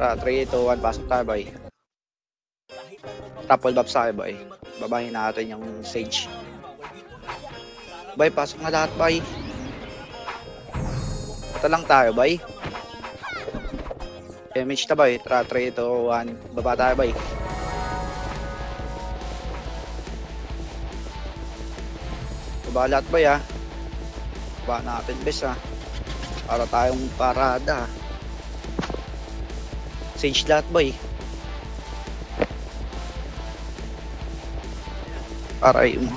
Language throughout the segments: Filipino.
Tara, 3, 2, 1, pasok tayo, boy. Tapol buff sa akin, boy. Babahin natin yung stage. Boy, pasok na lahat, boy. Ito lang tayo, boy. Damage na, boy. Tara, 3, 2, 1. Baba tayo, boy. Baba lahat, boy, ha. Baba natin, bes, ha. Para tayong parada. Sage lahat, boy. Aray mo.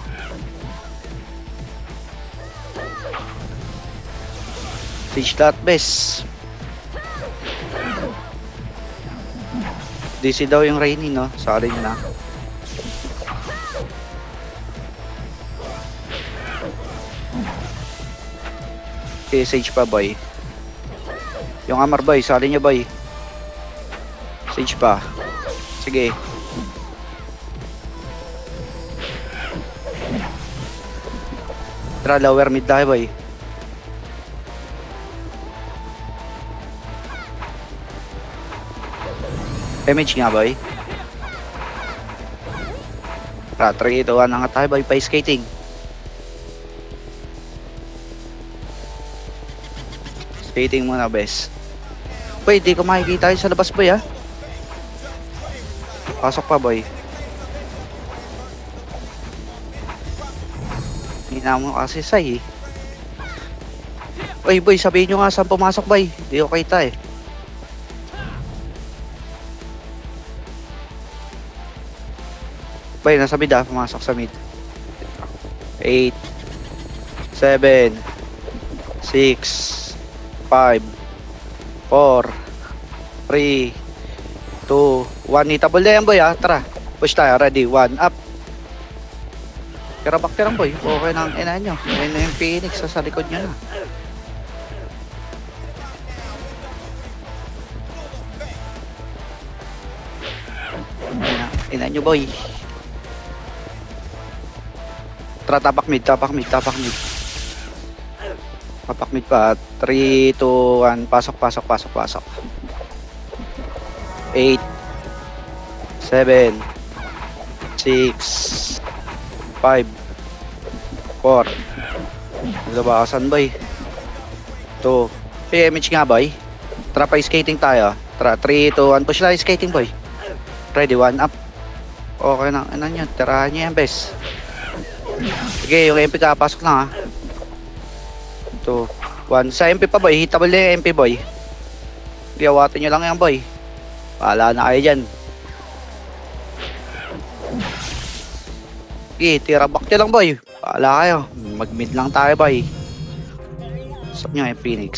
Sage lahat, bes. DC daw yung Rainy, no? Sorry na. Okay, Sage pa, boy. Yung Amar, boy. Sorry niya, boy. Sage pa. Sige. Tara, lower mid tayo, boy. Damage nga, boy. Tara, 3, 2, 1 na nga tayo, boy. Pa skating. Skating muna, bes. Boy, di ko makikita yun sa labas, boy, ha. Pasok pa, boy. Hindi na mo kasi say, eh. Uy, boy, sabihin nyo nga saan pumasok, boy. Di ko kita, eh. Boy, nasa mid, ha. Pumasok sa mid. 8 7 6 5 4 3 2, 1, hitable na yan, boy, ha. Tara, push tayo, ready, 1, up. Kirabak ka lang, boy. Okay na ang ina nyo. Ayun na yung Phoenix, sa likod nyo na. Ina nyo, boy. Tara, tapak mid, tapak mid, tapak mid. Tapak mid pa, 3, 2, 1, pasok, pasok, pasok, pasok. 8 7 6 5 4 Nagabakasan, boy. 2 PMH nga, boy. Tara, pa skating tayo. Tara, 3, 2, 1, push lang skating, boy. Ready, 1, up. Okay na, ano nyo, tirahan nyo yan, bes. Sige, yung MP ka, pasok lang, ha. 2, 1, sa MP pa, boy. Hitable na yung MP, boy. Giyawatin nyo lang yan, boy. Paala na kayo dyan. Okay, tira back nyo lang, boy. Paala kayo. Mag-mid lang tayo, boy. Stop nyo yung Phoenix.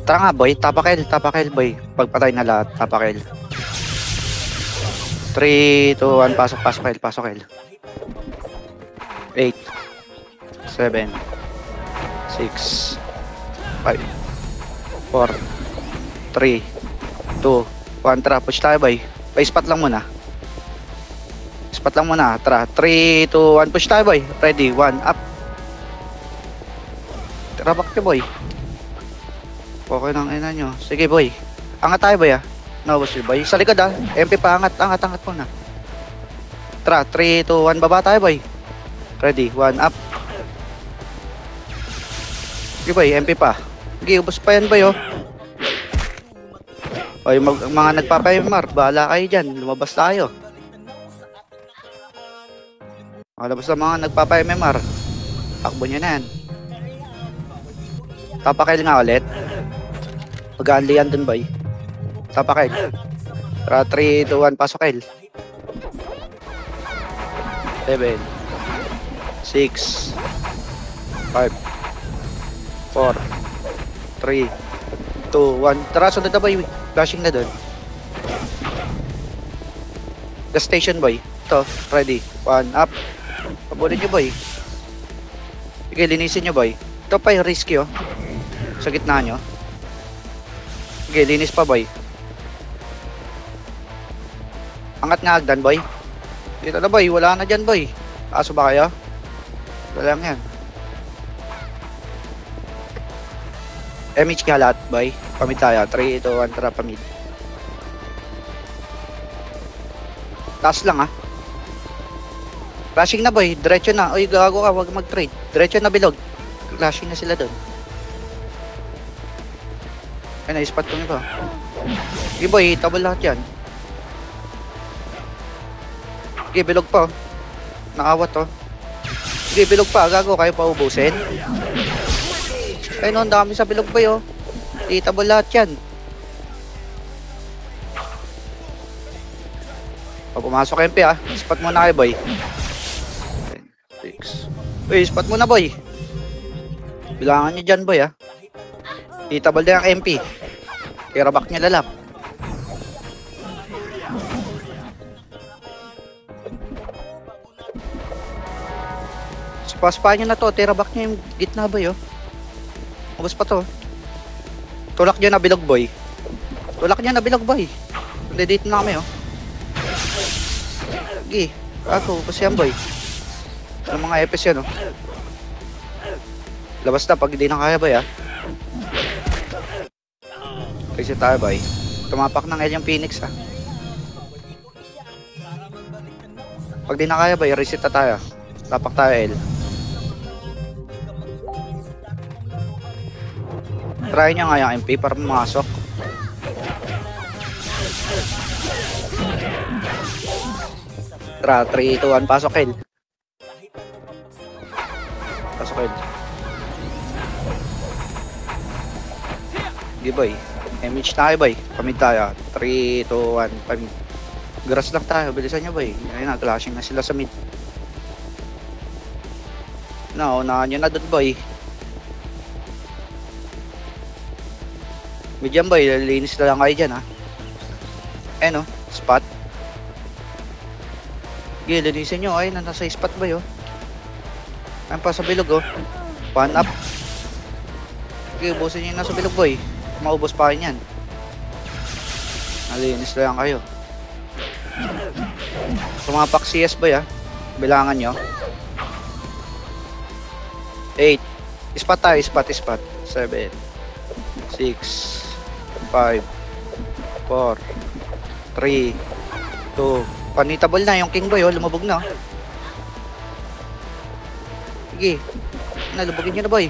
Tara nga, boy. Tapakel, boy. Pagpatay na lahat, tapakel. 3, 2, 1, pasok, pasok, pasok. 8 7 6 5 4 3 2, 1, tara, push tayo, boy. Pa-spot lang muna. Spot lang muna, tara. 3, 2, 1, push tayo, boy. Ready, 1, up. Tara, back to, boy. Okay nang ina nyo. Sige, boy. Angat tayo, boy, ha. Naubos yun, boy. Sa likod, ha. MP pa, angat muna. Tara, 3, 2, 1, baba tayo, boy. Ready, 1, up. Sige, boy, MP pa. Sige, ubos pa yan, boy, oh. O yung mga nagpapayamar, bahala kayo dyan, lumabas tayo. Labas na mga nagpapayamar, takbo nyo na yan. Tapakail nga ulit. Mag-aanli yan dun, boy. Tapakail. Tara, 3, 2, 1, pasok, 7 6 5 4 3 2, 1. Tara, sunod na, boy. Flashing na doon. The station, boy. Ito, ready. 1, up. Pabulin nyo, boy. Sige, linisin nyo, boy. Ito pa yung risky, oh. Sa gitna nyo. Sige, linis pa, boy. Angat nga agdan, boy. Dito na, boy. Wala na dyan, boy. Aso ba kayo? Wala lang yan. MH nga lahat, boy. Pamid tayo. 3, 2, 1, tara, pamid. Taas lang, ah. Flashing na, boy. Diretso na. Uy, gago ka. Huwag mag-trade. Diretso na bilog. Flashing na sila doon. Ay, na-spot ko nito. Okay, boy. Tabal lahat yan. Okay, bilog pa. Nakawat, oh. Okay, bilog pa. Gago, kayo pa ubusin. Ay, no, ang dami sa bilog, boy, oh. Tabal lahat yan. Pag pumasok MP, ah. Spot muna kayo, boy. 6. Uy, spot muna, boy. Bilangan nyo dyan, boy, ah. Itabal na yung MP. Kaya back nyo lalap. Spaspa nyo na to. Tira back nyo yung gitna, boy, oh. Ubus pa to. Tulak nyo na bilog, boy. Tulak nyo na bilog, boy. Hindi, dito na kami, oh. Sige. Ako, ubus yan, boy. Ang mga EPS yan, oh. Labas na pag hindi na kaya, boy, ah. Reset tayo, boy. Tumapak ng L yung Phoenix, ah. Pag di na kaya, boy, reset na tayo. Tapak tayo, L. Try nyo nga yung MP para pumasok. Tara, 3, 2, 1, pasok, L. Pasok, L. Sige, boy. MH na kayo, boy. Pamid tayo. 3, 2, 1, pamid. Grass lang tayo. Bilisan nyo, boy. Ayun na, clashing na sila sa mid. Naunahan nyo na dun, boy. Mid yan, boy. Linis na lang kayo dyan, ha. Ayun, oh. Spot. Sige, linisin nyo. Ayun na, nasa spot, boy, oh. Ayun pa sa bilog, oh. One up. Sige, ubusin nyo yung nasa bilog, boy. Maubos pa kayo yan. Nalinis lang kayo. Tumapak CS, boy, ah. Bilangan nyo. 8. Spot tayo, spot. 7, 6, 5, 4, 3, 2. Panitable na yung king, boy, oh. Lumabog na, oh. Sige. Nalubogin nyo na, boy.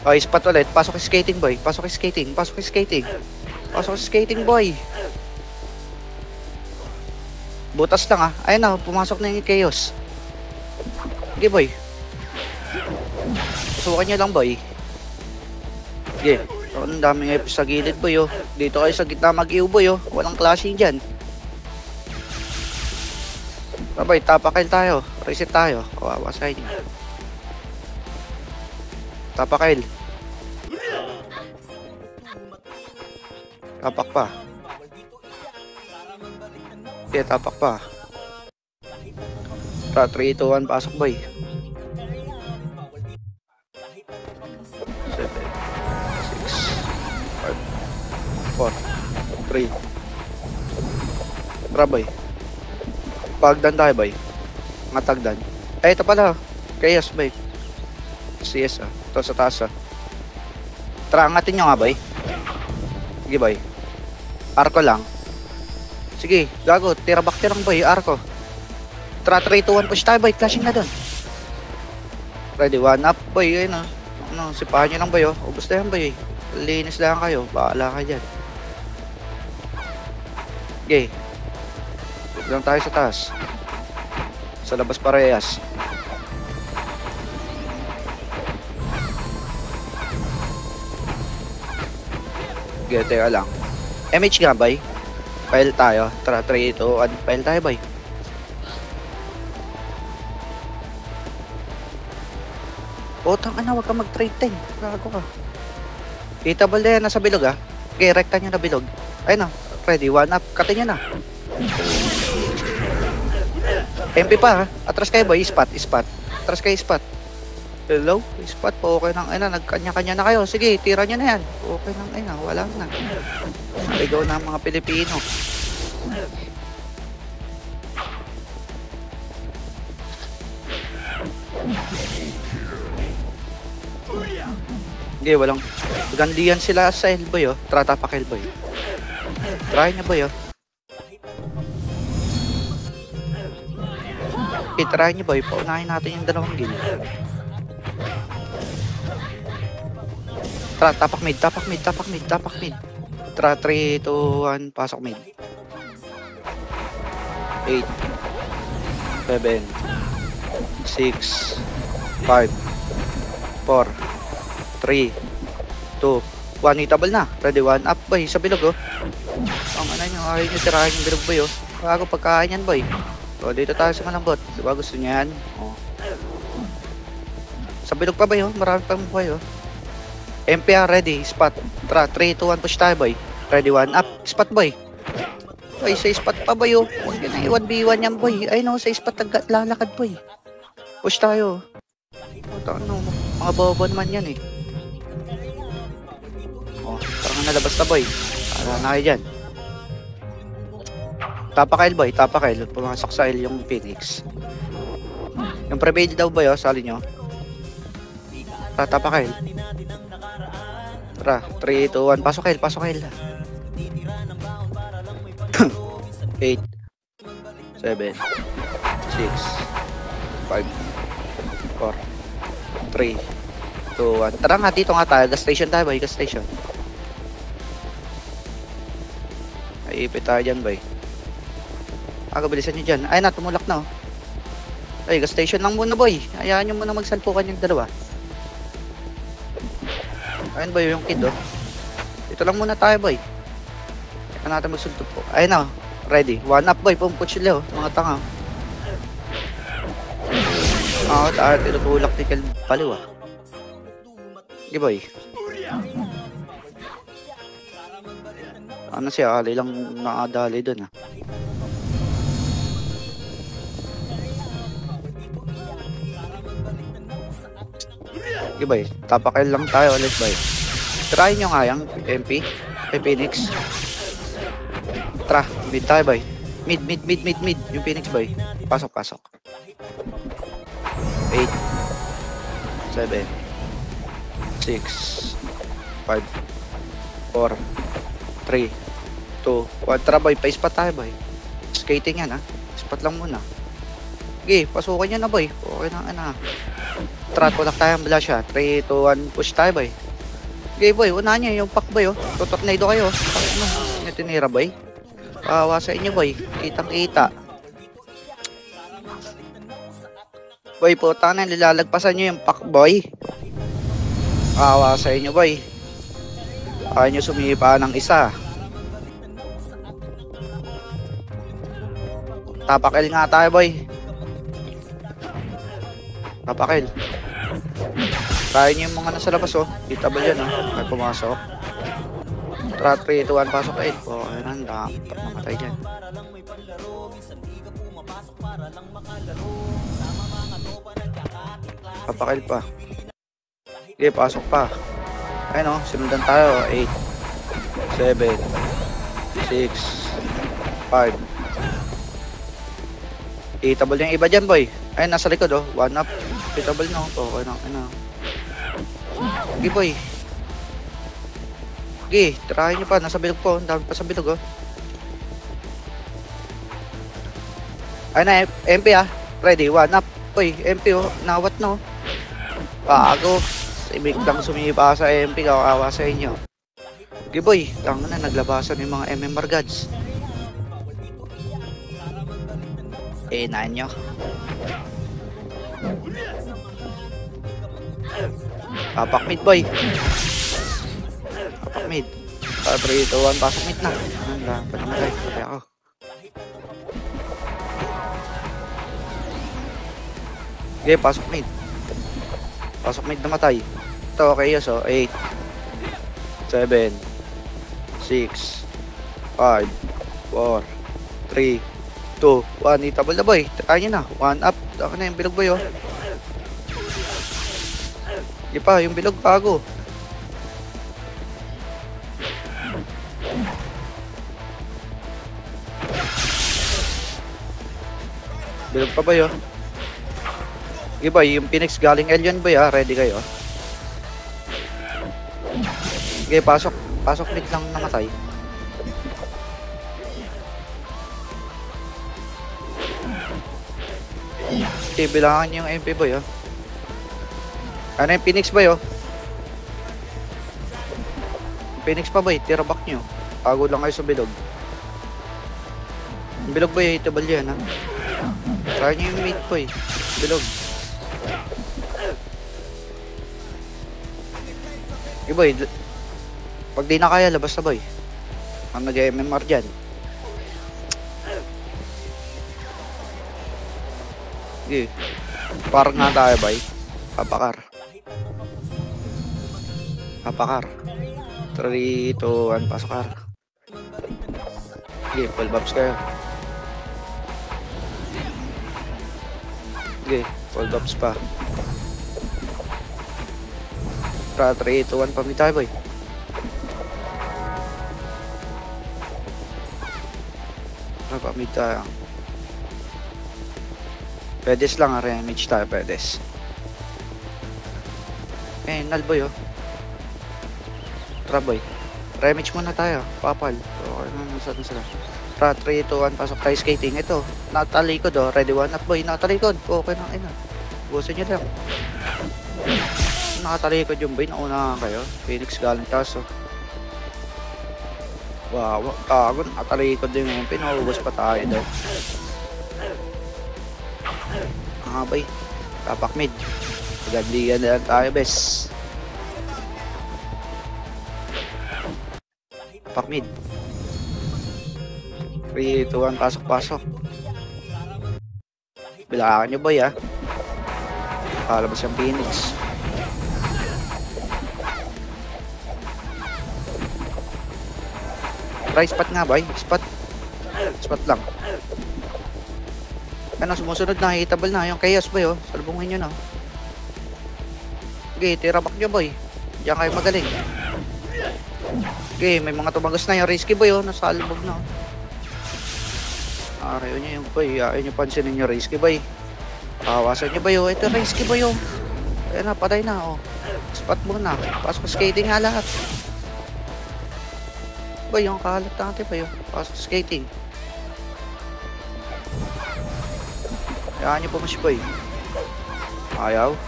Okay, spot ulit. Pasok yung skating, boy. Pasok yung skating, boy. Butas lang, ah. Ayun na, pumasok na yung chaos. Sige, boy. Pasukan nyo lang, boy. Sige. So, ang daming epic sa gilid, boy, oh. Dito kayo sa gitna mag-iw, boy, oh. Walang clashing dyan. Boy, tapakil tayo. Reset tayo. Kawawa sa inyo. Tapakil. Tapak pa. Okay, tapak pa. 3, 2, 1, pasok, boy. 7, 6, 5, 4, 3. Tara, boy. Pagdan tayo, boy. Mga tagdan. Ay, ito pala. Chaos, boy. CS, ah. Ito sa taas, ah. Tara, angatin nyo nga, boy. Sige, boy. Arko lang. Sige, gago. Tirabak tirang, boy. Arko. Tara, 3, 2, 1. Push tayo, boy. Clashing na dun. Ready, 1 up, boy. Ayun, ah. Ano, sipahan nyo lang, boy, oh. Ubus na yan, boy. Linis lang kayo. Bahala kayo dyan. Okay. Huwag lang tayo sa taas. Sa labas parehas. Okay, teka lang. MH nga, boy. File tayo. Tara, 3, 2, 1. File tayo, boy. Putang ana, wag ka mag-trade 10. Gago ka. Hitable na yan, nasa bilog, ah. Okay, rekta nyo na bilog. Ayun na. Ready, 1 up. Katin nyo na. MP pa, ha. Atras kayo, boy. Spot. Atras kayo, spot. Hello? Spot po. Okay nang, ayun na. Nagkanya-kanya na kayo. Sige, tira nyo na yan. Okay nang, ayun na. Wala na. Ligaw na ang mga Pilipino. Hindi, walang gandiyan sila sa Elboy, oh. Tara, tapak Elboy. Try niya, boy, oh. Okay, try niyo, boy. Paunahin natin yung dalawang guild. Tara, tapak mid, tapak mid, tapak mid, tapak mid. Tara, 3, 2, 1, pasok mid. 8, 7, 6, 5, 4, 3, 2, 1. Hitable na. Ready, 1 up, boy. Sa bilog, oh. Ang ano nyo, ayaw nyo tirahin yung bilog, boy, oh. Bago pagkain yan, boy. So, dito tayo sa malambot. Diba gusto nyo yan? Oh. Sa bilog pa, boy, oh. Marami pa boy, oh. MPR, ready. Spot. Tara, 3, 2, 1, push tayo, boy. Ready, 1 up. Spot, boy. Boy, sa spot pa, boy, oh. Huwag yun na 1v1 yan, boy. Ay, no, sa spot lalakad, boy. Push tayo. Ano, mga bobo naman yan, eh. Oh, parang nalabas na, boy. Para na kayo dyan. Tapakail, boy. Tapakail. Pumasok sa il yung Phoenix. Yung prevail daw, boy, oh. Sali nyo. Tapakail. Tara, 3, 2, 1. Pasok kail, pasok kail. 8, 7, 6, 5, 4, 3, 2, 1. Tara nga, dito nga tayo. Gas station tayo, boy. Gas station. Ay, ipit tayo dyan, boy. Bilisan nyo dyan. Ay na, tumulak na, oh. Ay, gas station lang muna, boy. Hayaan nyo muna magsalpukan yung dalawa. Ayun, boy, yung kid, oh. Dito lang muna tayo, boy. Kaya natin magsuntok po. Ayun na, oh. Ready. 1 up, boy. Pumput sila, oh. Mga tanga. Tayo tinutulak ni Kel Paliw, ah. Sige, boy. Ano siya, alay lang nakadali dun, ah. Sige, boy. Tapakail lang tayo ulit, boy. Try nyo nga yung MP. Phoenix. Tara, mid tayo, boy. Mid. Yung Phoenix, boy. Pasok. 8, 7, 6, 5, 4, 3, 2, 1. Tara, boy. Pa-spot tayo, boy. Skating yan, ha. Spot lang muna. Okay, pasukan nyo na, boy. Okay na, ano. Tara, tulak tayo ang blush, ha. 3, 2, 1. Push tayo, boy. Okay, boy. Unahan nyo yung pack, boy, oh. Tutornado kayo. Ano? Ano tinira, boy? Kawawa sa inyo, boy. Kitang-kita. Boy, puta na. Lilalagpasan nyo yung pack, boy. Kawawa sa inyo, boy. Ayaw nyo sumipa ng isa. Tapakil nga tayo, boy. Tapakil. Kaya nyo yung mga nasa labas, oh. Kita ba dyan, oh? Ay, pumasok. Tara, 3, 2, 1, pasok kayo. Oh, ayun, dapat namatay dyan. Papakil pa. Okay, pasok pa. Ayun, oh, sinundan tayo. 8, 7, 6, 5. Itable yung iba dyan, boy. Ayun, nasa likod, oh. 1 up. Itable na, oh. Okay na, ano. Okay, boy. Okay, try nyo pa. Nasa bilog po. Ang dami pa sa bilog, oh. Ayun na, MP, ah. Ready, 1 up. Boy, MP, oh. Nawat na, oh. Bago. Ibig lang sumipa sa MP. Kakawa sa inyo. Okay, boy. Tanga na, naglabasan yung mga MMR gods. Naan nyo. Papak mid, boy. Papak mid. 3, 2, 1, pasok mid na. Ano, panamatay. Patay ako. Okay, pasok mid. Pasok mid na matay. Ito, okay, yes, oh. 8, 7, 6, 5, 4, 3, 2, 1. Itable na, boy. Try nyo na. 1 up. Ako na yung bilog, boy, oh. Di pa, yung bilog bago. Bilog pa, boy, oh. Sige, boy, yung Phoenix galing Elion, boy, ah. Ready kayo. Sige, pasok. Pasok mid lang namatay. Okay, bilangan niyo yung MP boy, oh. Ano yung Phoenix boy, oh? Phoenix pa boy, tira back nyo. Pago lang kayo sa bilog. Yung bilog boy, hitable yan, ha? Try nyo yung mid boy. Bilog. Okay boy, pag di na kaya, labas na boy. Ang nag-MMR dyan. Okay. Parang nga tayo boy. Papakar. Papakar. 3, 2, 1, pasok kar. Okay, full buffs kayo. Okay, full buffs pa. 3, 2, 1, pamit tayo boy. Pamit tayo. Pedes lang, remage tayo, pedes. Eh, nalboy, oh. Tara, boy. Remage muna tayo. Papal. Okay, saan sila? Tara, 3, 2, 1, pasok tayo skating. Ito, natalikod, oh. Ready, 1 up, boy. Natalikod. Okay na, ina. Busin nyo lang. Nakatalikod yung boy. Nauna kayo. Phoenix galing taas, oh. Wow, tagon. Natalikod din yung pinuubos pa tayo, daw. Boy. Tapak mid. Pagandligan na lang tayo, bes. Tapak mid. 3, 2, 1, pasok. Bilangan nyo boy, ha. Palabas yung Phoenix. Try spot nga boy. Spot lang. Ano, sumusunod na, hitable na. Yung chaos boy, oh. Salubungin nyo na. Okay, tira back nyo boy. Diyan kayo magaling. Okay, may mga tumagos na yung risky boy, oh. Nasa alubog na, oh. Arayo nyo yung boy. Ayaw nyo pansinin yung risky boy. Kawasan nyo boy, oh. Ito risky boy, oh. Ayan na, patay na, oh. Spot muna. Pasok skating nga lahat. Boy, yung kahalat natin boy, oh. Pasok skating. Kaya nyo pumash boy. Ayaw.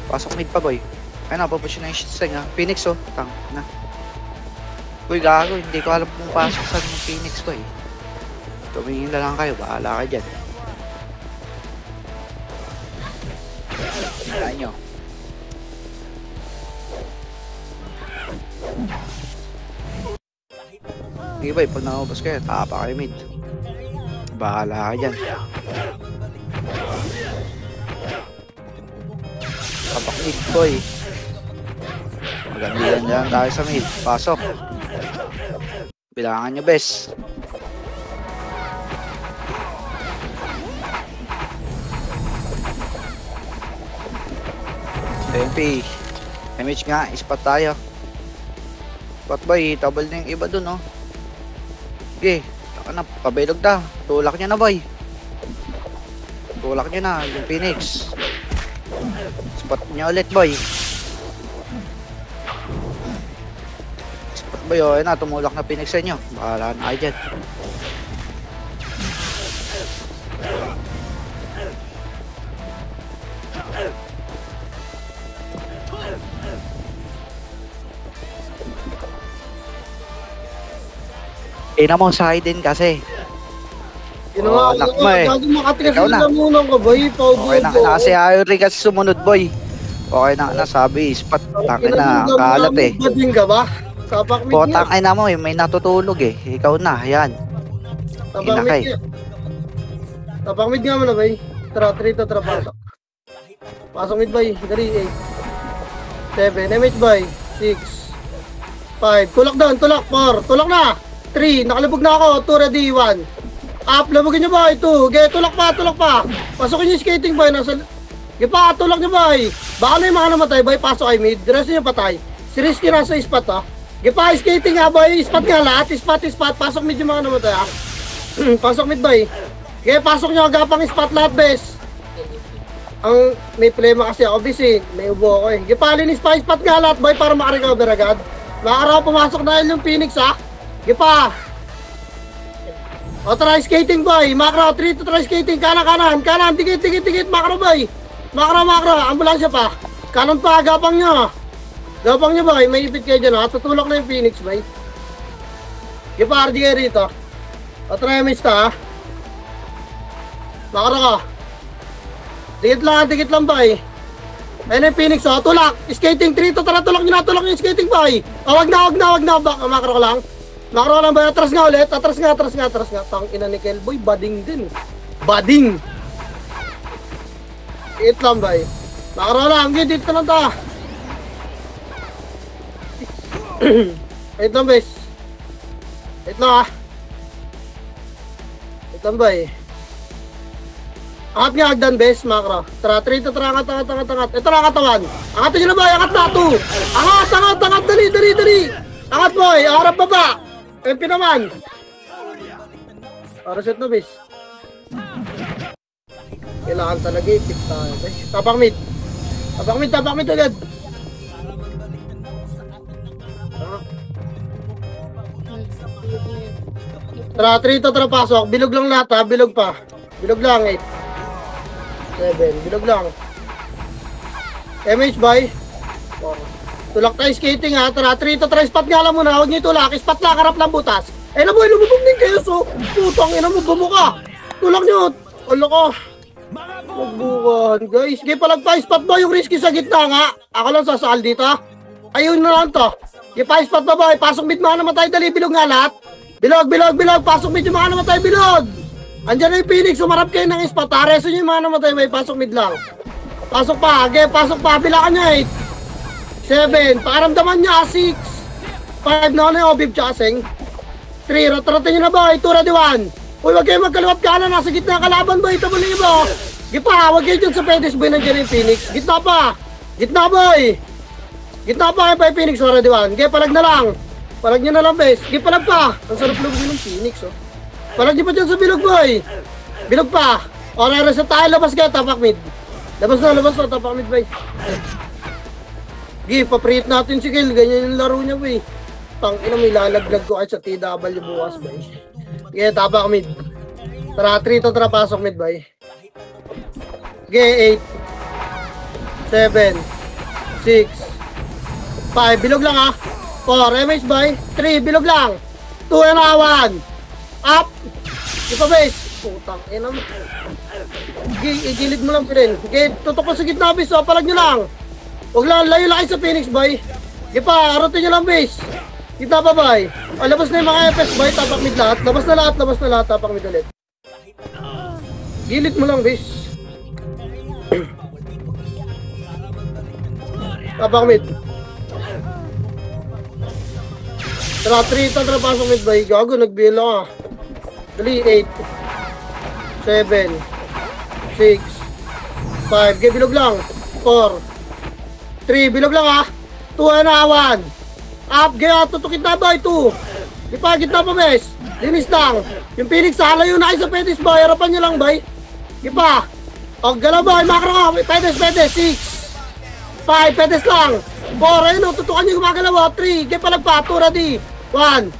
Pasok mid pa boy. Ay na, papush na yung shitseng, ha. Phoenix, oh. Tang na. Uy, gago. Hindi ko alam kung pasok sa Phoenix ko, eh. Tumingin na lang kayo. Bahala ka dyan. Kaya nyo. Sige boy, pag nakubos kayo, tapa kayo mid. Bahala ka dyan. Tapak mid boy. Magandang lang tayo sa mid. Pasok. Bilangan nyo bes. MP. Image nga, spot tayo. Spot boy, tabal na yung iba dun, oh. Okay, taka na, pabilog na. Tulak nyo na boy. Tulak nyo na, yung Phoenix. Spot nyo ulit boy. Spot boy, oh, ayun na, tumulak na Phoenix sa inyo. Bahala na kayo dyan. Ina mo sa din kasi. Ginawa ko anak mo eh. Ikaw na. Okay na, kasi ayaw rin kasi sumunod boy. Okay na, nasabi, spot. Tangin na, ang kalat eh. Bading ka ba? Tapak mid niya. Tangin na mo eh, may natutulog eh. Ikaw na, yan. Tapak mid nga mo na bay. Tara, 3 to, tara pasok. Pasok mid bay, 3, 8, 7, MH bay, 6, 5, tulak doon, tulak, 4, tulak na! 3, nakalabog na ako, 2 ready, 1. Up, labugin nyo ba? 2, okay, tulak pa. Pasukin nyo yung skating boy, nasa... Okay pa, tulak nyo ba? Baka na yung mga namatay, boy, pasok ay mid, diretso nyo patay. Si Risky nasa spot, ha. Okay pa, skating nga, boy, spot nga lahat, spot, pasok mid yung mga namatay, ha. Pasok mid, boy. Okay, pasok nyo, agapang spot lahat, bes. Ang may problema kasi ako, bis eh. May ubo ako eh. Gipalinis pa, spot nga lahat, boy, para makarecover agad. Makaraw, pumasok na yung Phoenix, ha? Gipa. O, try skating, boy. Macro, 3 to try skating. Kanan. Tikit. Macro, boy. Macro. Ambulansya pa. Kanan pa, gapang nyo. Gapang nyo, boy. May ipit kayo dyan, ha? Tutulak na yung Phoenix, boy. Gipa, RG kayo rito. O, try miss ta, ha? Macro ka. Dikit lang ba eh. Ayun yung Phoenix, oh. Tulak. Skating 3 to, tara, tulak yung skating ba eh. Oh, wag na. Macro ka lang. Macro ka lang ba? Atras nga ulit. Atras nga. Tang ina ni Kelboy, bading din. Bading. Dikit lang ba eh. Macro ka lang. Dito ka lang ta. Wait lang, bes. Wait lang, ah. Wait lang ba eh. Angat nga hagdan, bes, Macro. Tara, 3 to, tara, angat. Ito na katawan. Angat nyo na ba? Angat na, 2. Angat, dali. Angat, boy. Harap baba. MP naman. Reset na, bes. Kailangan talaga i-tip tayo, bes. Tapak mid agad. Tara, 3 to, tara, pasok. Bilog lang lahat, ha. Bilog pa. Bilog lang, 8. 7, bilog lang. MH by. Tulak tayo skating, ha. Tara, 3 to try spot nga lang muna. Huwag nyo tulak. Spot lang, harap lang butas. Eh na boy, lumubog din kayo. So, putang ina mo, bumuka. Tulak nyo. Ulo ko. Magbukan, guys. Sige, palagpa spot ba yung risky sa gitna nga. Ako lang sasal dito, ha. Ayun na lang to. Sige, pa spot ba boy. Pasok mid mga namatay. Dali, bilog nga lahat. Bilog. Pasok mid yung mga namatay. Bilog. Andiyan na yung Phoenix, sumarap kayo ng spot. Reso nyo yung mga namatay, may pasok mid lang. Pasok pa, bilakan nyo 8. 7, pakaramdaman nyo 6. 5 na yung obib tsasing. 3, rataratin nyo na ba? 2 ready 1. Uy, wag kayo magkaliwat kanan, nasa gitna kalaban ba? Ito muli mo. Gipa, wag kayo dyan sa pedis boy, nandiyan yung Phoenix. Gitna boy. Gitna pa kayo pa yung Phoenix, ready 1. Okay, palag na lang. Palag nyo na lang, bes. Palag pa. Ang sarap lubugin ng Phoenix, oh. Palag di pa dyan sa bilog, boy. Bilog pa. O, reset tayo. Labas kayo, tapak mid. Labas na, tapak mid, boy. Gi, papriit natin si Gil. Ganyan yung laro niya, boy. Tangina, may lalaglag ko kahit sa TW bukas, boy. Gi, tapak mid. Tara, 3 to, tara, pasok mid, boy. Gi, 8. 7. 6. 5. Bilog lang, ha. 4. MH, boy. 3. Bilog lang. 2 and a 1. Up! Ipa base! Putang ina mo. Igilid mo lang pirin. Okay, tutok ko sa gitna base. So, palag nyo lang. Huwag lang, layo lang sa Phoenix, boy. Ipa, arotin nyo lang base. Gitna pa, boy. O, labas na yung mga FS, boy. Tapak mid lahat. Labas na lahat. Tapak mid ulit. Gilid mo lang base. Tapak mid. Tara, 3 ito, tara, pasok mid, boy. Gago, nagbilo ka. Dali, 8. 7. 6. 5. Okay, bilog lang. 4. 3. Bilog lang, ha. 2 and a 1. Up, gaya, tutukit na, boy. 2. Ipagit na pa, bes. Linis lang. Yung Phoenix, halayo na kayo sa pedis, boy. Harapan nyo lang, boy. Ipa. O, gala, boy. Macro ka. Pedes. 6. 5. Pedes lang. 4. Ayun, tutukan nyo gumagalaw. 3. Okay, palagpa. 2 ready. 1.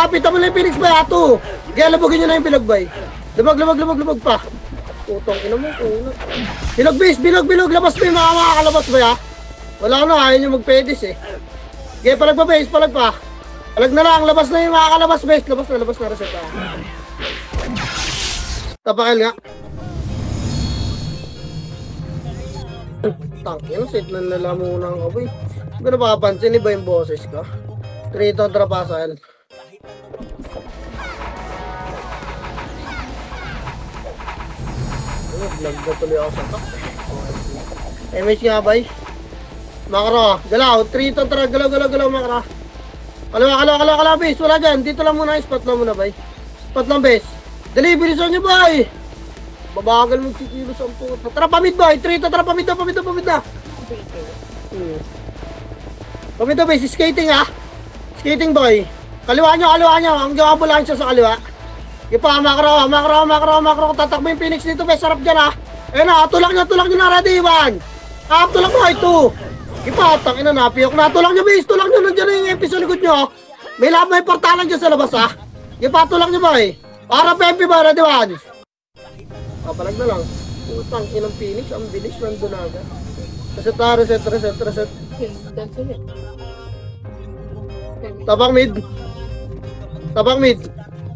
Pita mo lang yung Phoenix, boy. 2. Kaya labugin nyo na yung bilog, boy. Lumag pa. Utong ina mo. Bilog, base. Bilog. Labas mo yung mga makakalabas, boy, ha. Wala na. Ayaw nyo magpedis, eh. Kaya palag pa, base. Palag pa. Palag na lang. Labas na yung makakalabas, base. Labas na. Reset na. Tapakil nga. Tangin, set na nalamunan ka, boy. Hindi ko napapansin, iba yung boses ka. 3 to, trapasal. Vlog na tuloy ako sa top. MH nga, boy. Macro, galaw. 3 to, tara. Galaw, Macro. Kalawa, base. Wala dyan. Dito lang muna. Spot lang muna, boy. Spot lang, base. Dali, bilisan nyo, boy. Babagal mo si Kilo sa puta. Tara, pamid, boy. 3 to, tara, pamid na. Pamid na, boy. Skating, ha. Skating, boy. Kaliwa nyo. Ang gawabo lang siya sa kaliwa. Ipa, Macro. Tatakbo yung Phoenix dito, boy. Sarap dyan, ha. Eh na, tulak nyo na ready, 1. Tulak mo, 2. Ipatang ina na, piyok na. Tulak nyo, base. Tulak nyo, nandiyan na yung MP sa likod nyo. May portalan dyan sa labas, ha. Ipatulak nyo, boy. Para PMP ba, ready, 1. Palag na lang. Utang inang Phoenix, ang bilis, nandun na agad. Reset. Tabak mid.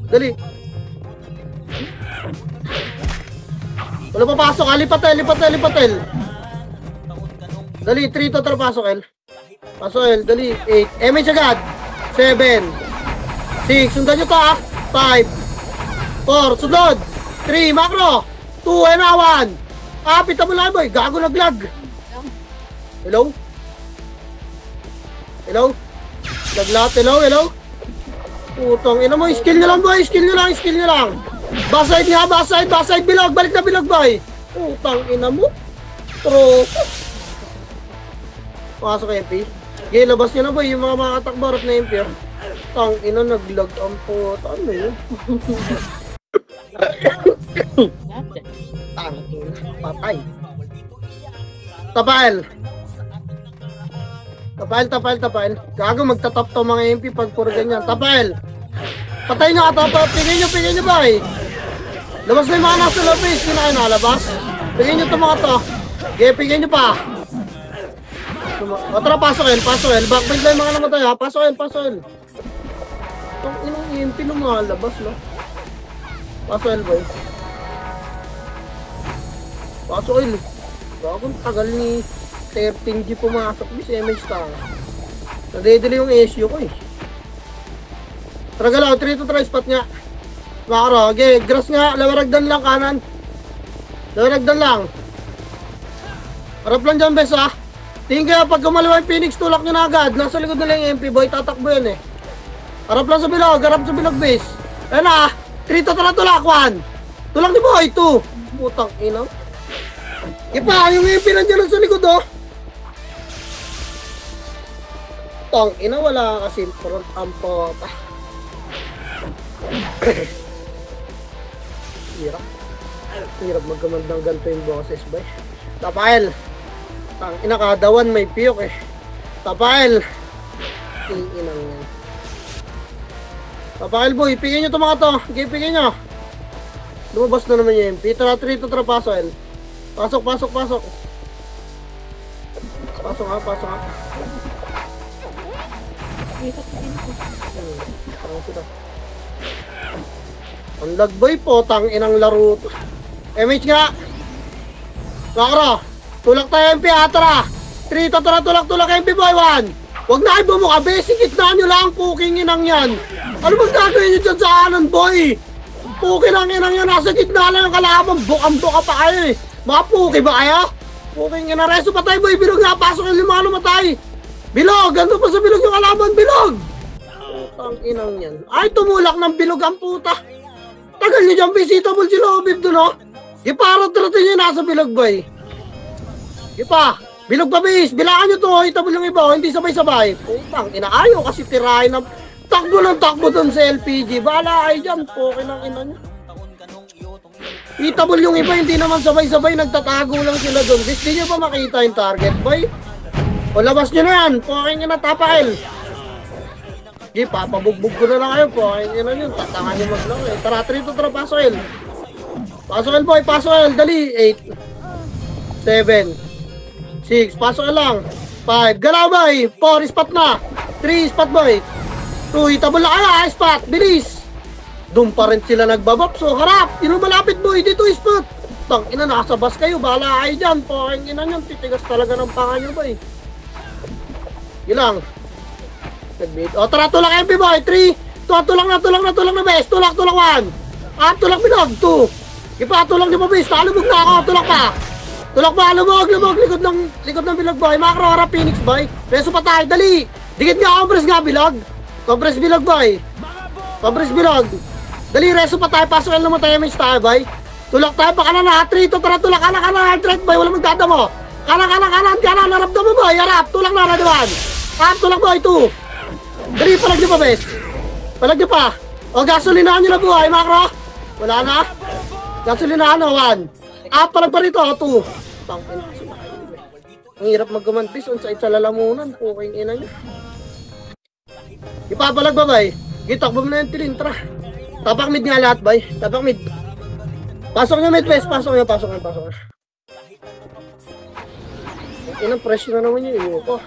Dali. Wala papasok, lipatel. Dali, 3 total pasok, El. Pasok, El, dali, 8. Image agad. 7. 6, sundan nyo to, 5. 4, sunod. 3, macro. 2, and 1. Pita mo lang, boy. Gago naglag. Hello? Naglat, hello? Putong, ina mo, skill nyo lang, boy. Skill nyo lang. Backside, bilog. Balik na bilog, boy. Putang, ina mo. Troso. Pasok MP. Okay, labas nyo na, boy. Yung mga makatakbarot na MP. Tang, ina, naglag ang puto. Ano yun? Tang, patay. Tapail. Gago, magtatap to mga MP pag puro ganyan. Tapail. Patay nyo ata pa. Pingin nyo ba, Labas na yung mga nasa labas. Hindi na kayo nakalabas. Pingin nyo to mga to. Okay, pingin nyo pa. Tara, pasok El. Backbend lang yung mga namatay, ha. Pasok El. Itong inang MP lumalabas, no? Pasok El, boy. Pasok El. Gagong tagal ni 13G pumasok. Bis MH ta. Nadedeli yung SU ko, Tara galaw, 3 to try spot nga. Makaro, okay, grass nga, lawaragdan lang kanan. Harap lang dyan, bes, ha. Tingin kaya pag kumalawa yung Phoenix, tulak nyo na agad. Nasa likod nila yung MP, boy, tatakbo yan, Harap lang sa bilog, base. Ayan na, 3 to tara tulak, 1. Tulak ni boy, 2. Putang ina. Ipa, yung MP nandiyan sa likod, Tang ina, wala kasi front ampo. Hirap magkamandang ganito yung boses, bay. Tapail. Tang ina, kadawan may piyok, Tapail. Inang yan. Tapail, boy. Pingin nyo ito mga to. Okay, pingin nyo. Lumabas na naman yung MP. Tara, 3 to tara, pasok, El. Pasok. Pasok nga. Ang lagboy po, tang inang laro. MH nga. Makro, tulak tayo MP, tara. 3 to tara, tulak MP, boy, 1. Huwag na kayo bumuka, basic na nyo lang, puking inang yan. Ano bang gagawin nyo dyan sa kanan, boy? Puking ang inang yan, nasa gitna lang yung kalaban, bukang-buka pa kayo, Mga puki ba kayo? Puking ina, reso patay, boy, bilog na, pasok yung lima matay. Bilog, ganito pa sa bilog yung kalaban, bilog. Putang inang yan. Ay, tumulak ng bilog ang puta. Tagal nyo dyan, visitable si Lobib doon, Iparot-ratin nyo nasa bilog, boy. Bilog pa, base. Bilangan nyo to, itabol yung iba, hindi sabay-sabay. Putang ina, ayaw kasi tirahin ng takbo doon sa LPG. Bahala kayo dyan, pukin ang ina nyo. Itabol yung iba, hindi naman sabay-sabay, nagtatago lang sila doon. Hindi nyo pa makita yung target, boy. O labas nyo na yan, puking ina, tapail. Papabugbog ko na lang kayo po. Ayun na yun, tatangan nyo maglang Tara, 3 to tara, pasok El. Pasok El, boy, pasok El. Dali, 8. 7. 6, pasok El lang. 5, galaw, boy. 4, spot na. 3, spot, boy. 2, itabol na kayo, spot. Bilis. Doon pa rin sila nagbabap. So, harap. Yun malapit, boy. Dito, spot. Tang ina, nasa bus kayo. Bahala kayo dyan. Pokeng ina nyo. Titigas talaga ng panga nyo, boy. Yun lang. O, tara, tulak MP, boy. 3. Tulak na, bes. Tulak, 1. Tulak bilog, 2. Tulak nyo pa, bes. Nakalubog na ako. Tulak pa, lumog. Likod ng bilog, boy. Macro, harap, Phoenix, boy. Reso pa tayo, dali. Dikit nga, compress nga, bilog. Compress bilog, boy. Dali, reso pa tayo. Pasok yung lumatay, image tayo, boy. Tulak tayo pa kanan na. 3 to tara, tulak kanan, hard right, boy. Walang magdada mo. Kanan, harap na mo, boy. Harap, tulak na, ready, 1. Tulak, boy, 2. Dali, palag nyo pa, bes. O, gasolinahan nyo na buhay, macro. Wala na. Gasolinahan na, 1. Palag pa rito ako 2. Tangin. Ang hirap mag-command-piece on sa lalamunan. Puking ina niya. Ipapalag ba, bay? Gitakbo mo na yung tilin, tara. Tapak mid nga lahat, bay. Tapak mid. Pasok nyo mid, bes. Pasok nyo. Inang pressure na naman yung iyo ko.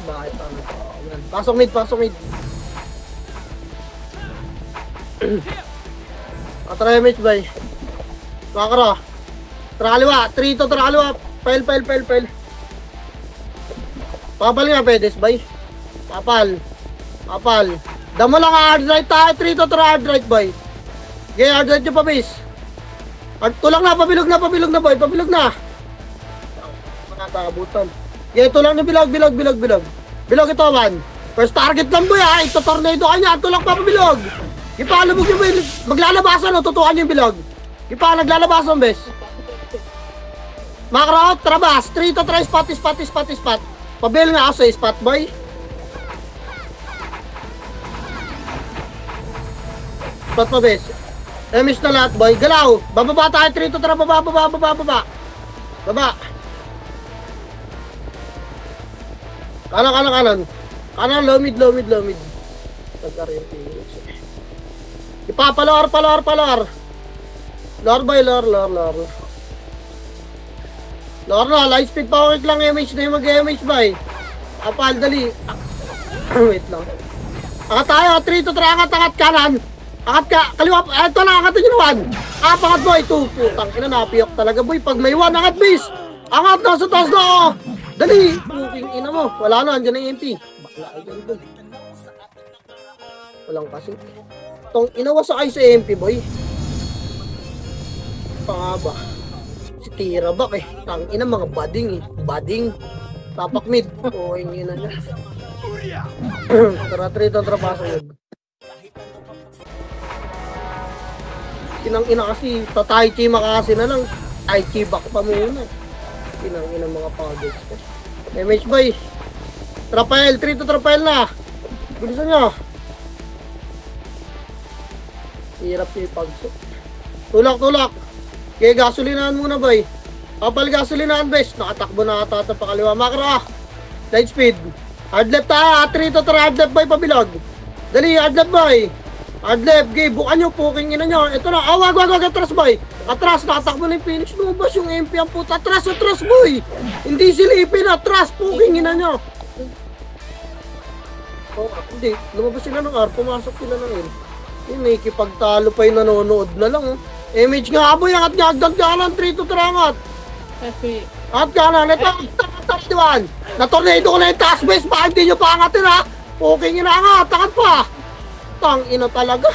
Bakit ano? Pasok mid. Try mid, bay. Kakara. Trakaliwa. 3 to trakaliwa. Fail. Papal nga, pedes, bay. Papal. Damo lang hard right tayo. 3 to hard right, bay. Okay, hard right nyo pa, base. Tulang na, pabilog na, boy. Pabilog na. Nakakabutan. Okay, tulang na, bilog. Bilog ito, man. First target lang, boy, ha. Ito, tornado ka niya. Tulang pa, pabilog. Ipalabog yung bilog. Maglalabasan, no. Tutukan yung bilog. Naglalabasan, bes. Macro, trabas. 3 to try spot. Pabil nga ako sa spot, boy. Spot pa, bes. Miss na lahat, boy. Galaw. Bababa tayo. 3 to try. Baba. Kanan. Kanan, low mid. Nagkaroon yung Phoenix. Ipapalor. Lor, boy. Lor na, light speed power lang MH na yung mag-MH ba eh. Apal, dali. Wait lang. Angat tayo, 3 to 3, angat kanan. Angat ka, kaliwa, eto na, angat nyo naman. Pangat boy, 2, putang ina, napiyok talaga boy. Pag may 1, angat base. Angat na, sa taas na ako. Dali, puking ina mo. Wala na, andyan na yung MP. Bakla ay dyan boy. Walang kasi. Tong inawa sa sa MP boy. Pangaba. Tira bak eh. Tangina mga bading. Tapak mid. O ingin na niya. Tara 3 to trapaso yun. Kinang ina kasi tatay chi makasi na lang. Tai chi back pa muna. Kinang ina mga powders. MH boy. Trapael 3 to trapael na. Bilisan nyo. Hirap yung pagso. Tulak. Okay, gasolinahan muna, boy. Kapal gasolinahan, bes. Nakatakbo na ata pa kaliwa. Makro. Light speed. Hard left tayo. 3 to 3. Hard left, boy. Pabilog. Dali, hard left, boy. Hard left. Okay, bukan nyo. Puking ina nyo. Ito na. Wag. Atras, boy. Atras. Nakatakbo na yung Phoenix. Lumabas yung MP ang puta. Atras, boy. Hindi silipin. Atras. Puking ina nyo. Oh, hindi. Lumabas sila ng R. Pumasok sila ng L. Yung nakikipagtalo pa yung nanonood na lang, oh. Image nga, boy, angat nga, agdag-galan, 3 to 3 angat. Angat ka na, diwan. Na-tornado ko na yung task base, baka hindi nyo pa angatin, ha? Okay nyo na angat, angat pa. Tangina talaga.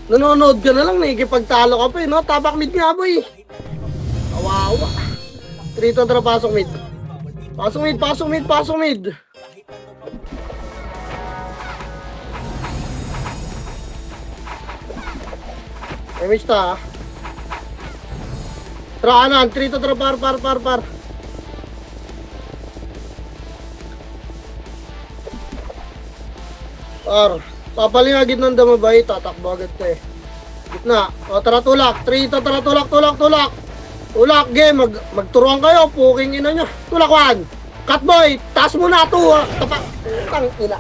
Nanonood ka na lang, nakikipagtalo ka pa, eh, no? Tapak mid nga, boy. Kawawa. 3 to 3, pasok mid. Pasok mid. Damage ta. Traanan, 3 to 3, par. Papalingagid ng damabay, tatakbo agad ka eh. Gitna. O, tara tulak. 3 to tara, tulak. Tulak, game. Magturuan kayo, puking ina nyo. Tulak 1. Cut boy, taas mo na 2. Tapak. Tang ina.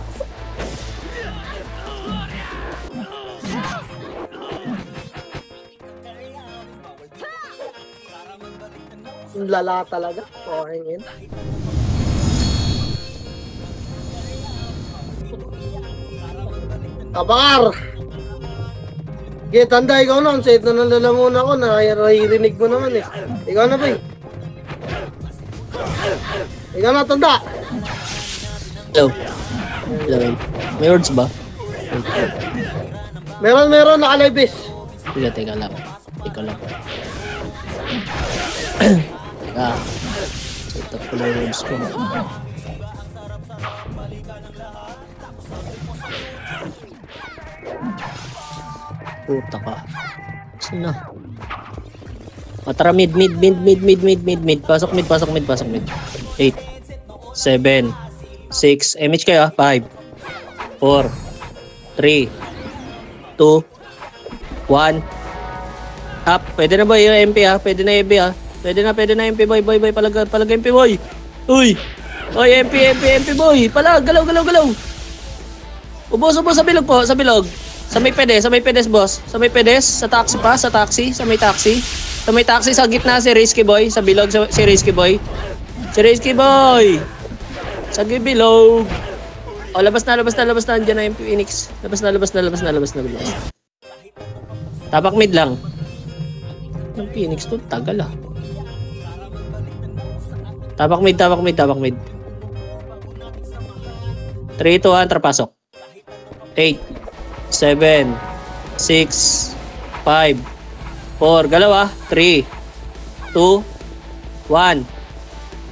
Lala talaga. Puking ina. Tabakar! Okay, tanda, ikaw na. Set na nalalamunan ako. Naririnig mo naman eh. Ikaw na ba eh? Ikaw na, tanda. Hello. May words ba? Meron. Nakalibis. Teka lang. Ikaw lang. Teka. Set up ko na yung words ko. Puta ka. Sino? O tara mid. Pasok mid. 8, 7, 6. MH kayo 5, 4, 3, 2, 1. Up. Pwede na boy yung MP ha. Pwede na MP ha. Pwede na MP boy. Palag MP boy. Uy. Oy MP boy. Palag. Galaw. Ubos sa bilog po. Sa bilog. Sa may pedes boss. Sa may pedes. Sa taxi pa. Sa may taxi. Sa may taxi sa gitna si Risky Boy. Sa bilog si Risky Boy. Sa bilog. O labas na. Andiyan na yung Phoenix. Labas na. Tapak mid lang. Yung Phoenix to tagal ah. Tapak mid. 3, 2, 1, trapasok. 8, 7, 6, 5, 4, galaw ah. 3, 2, 1.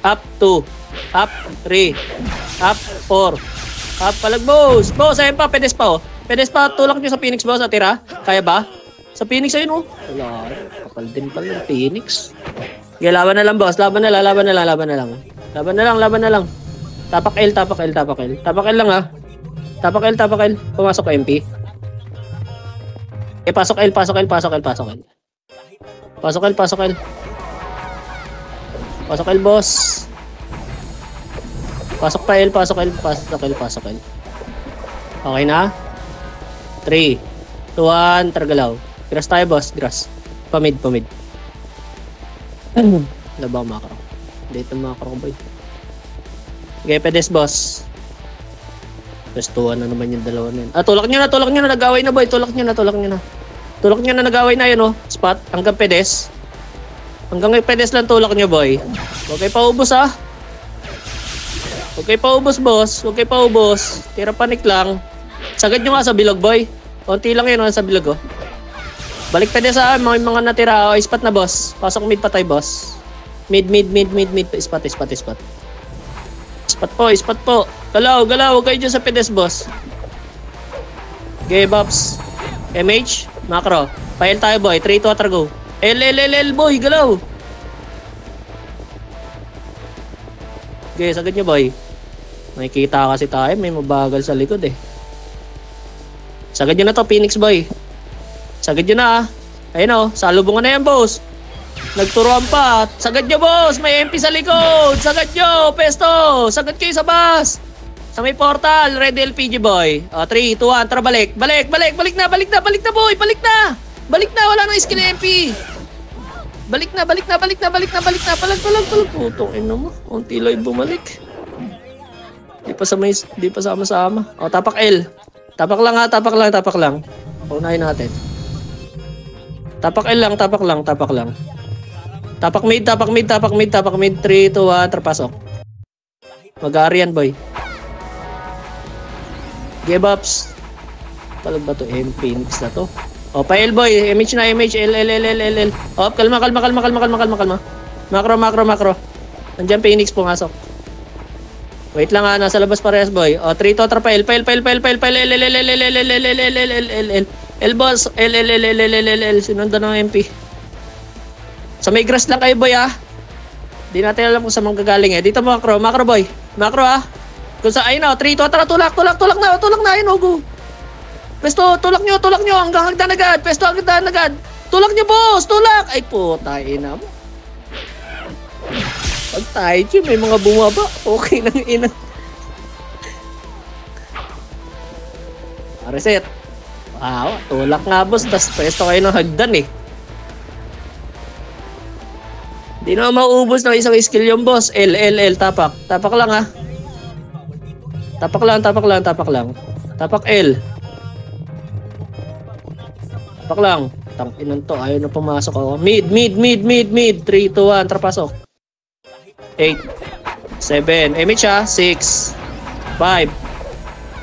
Up 2, up 3, up 4, up palag boss. Boss, ayun pa, pedes pa oh. Pedes pa, tulak nyo sa Phoenix boss, atira. Kaya ba? Sa Phoenix ayun oh. Wala, kapal din pala ng Phoenix. Okay, laban na lang boss, laban na lang. Tapak L lang ah. Tapak L. Pumasok ka MP. Pasok L. Pasok L boss. Pasok pa L. Okay na? 3, 2, 1, targalaw. Grass tayo boss, grass. Pamid. Labang macro. Dito macro boy. Okay, pedes boss. Pestuan na naman yung dalawa na yun. Tulak nyo na, nag-away na boy. Tulak nyo na, nag-away na yun oh. Spot, hanggang pedes. Hanggang pedes lang tulak nyo boy. Huwag kayo paubos ah. Huwag kayo paubos. Tira panik lang. Sagad nyo nga sa bilog boy. Konti lang yun sa bilog oh. Balik pedes ah, mga natira oh. Spot na boss. Pasok mid patay boss. Mid. Spot. Spot po. Galaw. Huwag kayo dyan sa pedes, boss. Okay, Bops. MH. Macro. File tayo, boy. 3, 2, 1, go. L, boy. Galaw. Okay, sagad nyo, boy. Makikita kasi tayo. May mabagal sa likod, eh. Sagad nyo na to, Phoenix, boy. Sagad nyo na, ah. Ayun, oh. Salubungan na yan, boss. Nagturuan pa. Sagad nyo boss. May MP sa likod. Sagad nyo. Pesto. Sagad kayo sa bus. Sa may portal. Red LPG boy. 3, 2, 1. Tara balik. Balik na boy. Balik na. Wala nang skill MP. Balik na. Palag. Putong ino mo. Unti lang bumalik. Di pa sama-sama. Tapak L. Tapak lang. Paunahin natin. Tapak L lang. Tapak mid. 3, 2, 1, trapasok. Mag-aarian, boy. Give ups. Palag ba to? Phoenix na to. Pa-L, boy. MH na, MH. L. Kalma. Macro. Nandiyan, Phoenix, pumasok. Wait lang ha, nasa labas parehas, boy. 3, 2, trapa L. L. L, boss. L. Sinundan ng MP. Sa may grass lang kayo boy ah. Di natin alam kung saan manggagaling eh. Dito macro boy. Macro ah. Kung sa ayun oh, 3, 2, tara tulak na ayun oh, go. Pesto, tulak nyo hanggang hagdan agad. Tulak nyo boss, tulak. Ay puta, ina mo. Pag tayo may mga bumaba. Okay nang ina. Reset. Wow, tulak nga boss. Tas pesto kayo ng hagdan eh. Di na mauubos ng isang skill yung boss. L, tapak. Tapak lang ha. Tapak lang. Tapak L. Tapak lang. Tangkinan to. Ayaw na pumasok ako. Mid. 3, 2, 1. Trapasok. 8, 7. MH ha. 6, 5,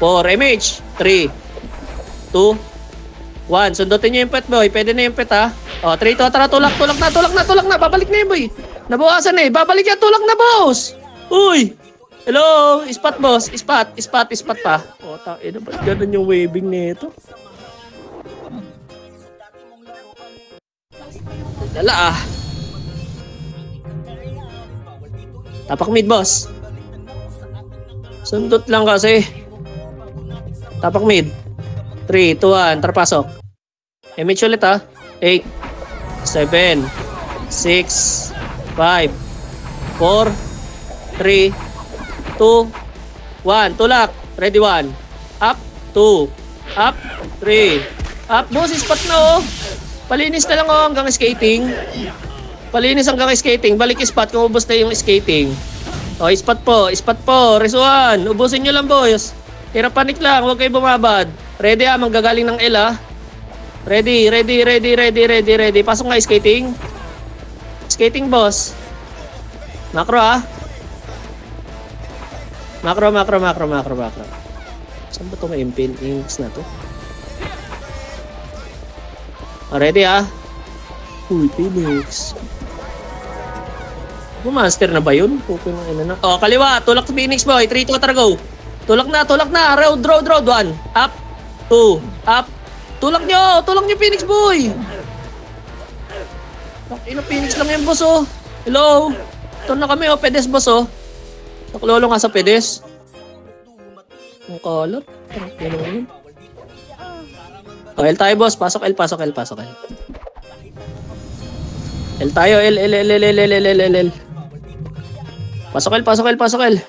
4. MH. 3, 2, 1. Sundutin nyo yung pet boy. Pwede na yung pet ha. 3, 2, tara, tulak na. Babalik na yun, boy. Nabawasan eh. Babalik yan, tulak na, boss. Uy. Hello. Spot, boss. Spot pa. Ina ba? Ganun yung waving nito. Dala ah. Tapak mid, boss. Sundot lang kasi. Tapak mid. 3, 2, 1. Tarpasok. Image ulit ha. 8, 7, 6, 5, 4, 3, 2, 1. Tulak. Ready, 1. Up, 2. Up, 3. Up, boss. Spot na oh. Palinis na lang oh hanggang skating. Palinis hanggang skating. Balik spot kung ubos na yung skating. O, spot po. Spot po. Resuan. Ubusin nyo lang, boys. Tira panik lang. Huwag kayo bumabad. Ready ah. Manggagaling ng L ah. Ready. Pasok nga skating. Skating, boss. Macro ah. Macro. Saan ba ito may impin? Inks na to. Ready ah. Uy, Phoenix. Master na ba yun? Oh, kaliwa. Tulak sa Phoenix, boy. 3, 2, go. Tulak na. Road. 1. Up. 2. Up. Tulak nyo, Phoenix, boy. Ino, Phoenix lang yan, boss, oh. Hello. Ito na kami, oh. Pedes, boss, oh. Naklolo nga sa pedes. Ang kalat. Oh, L tayo, boss. Pasok L. L tayo, L. Pasok L.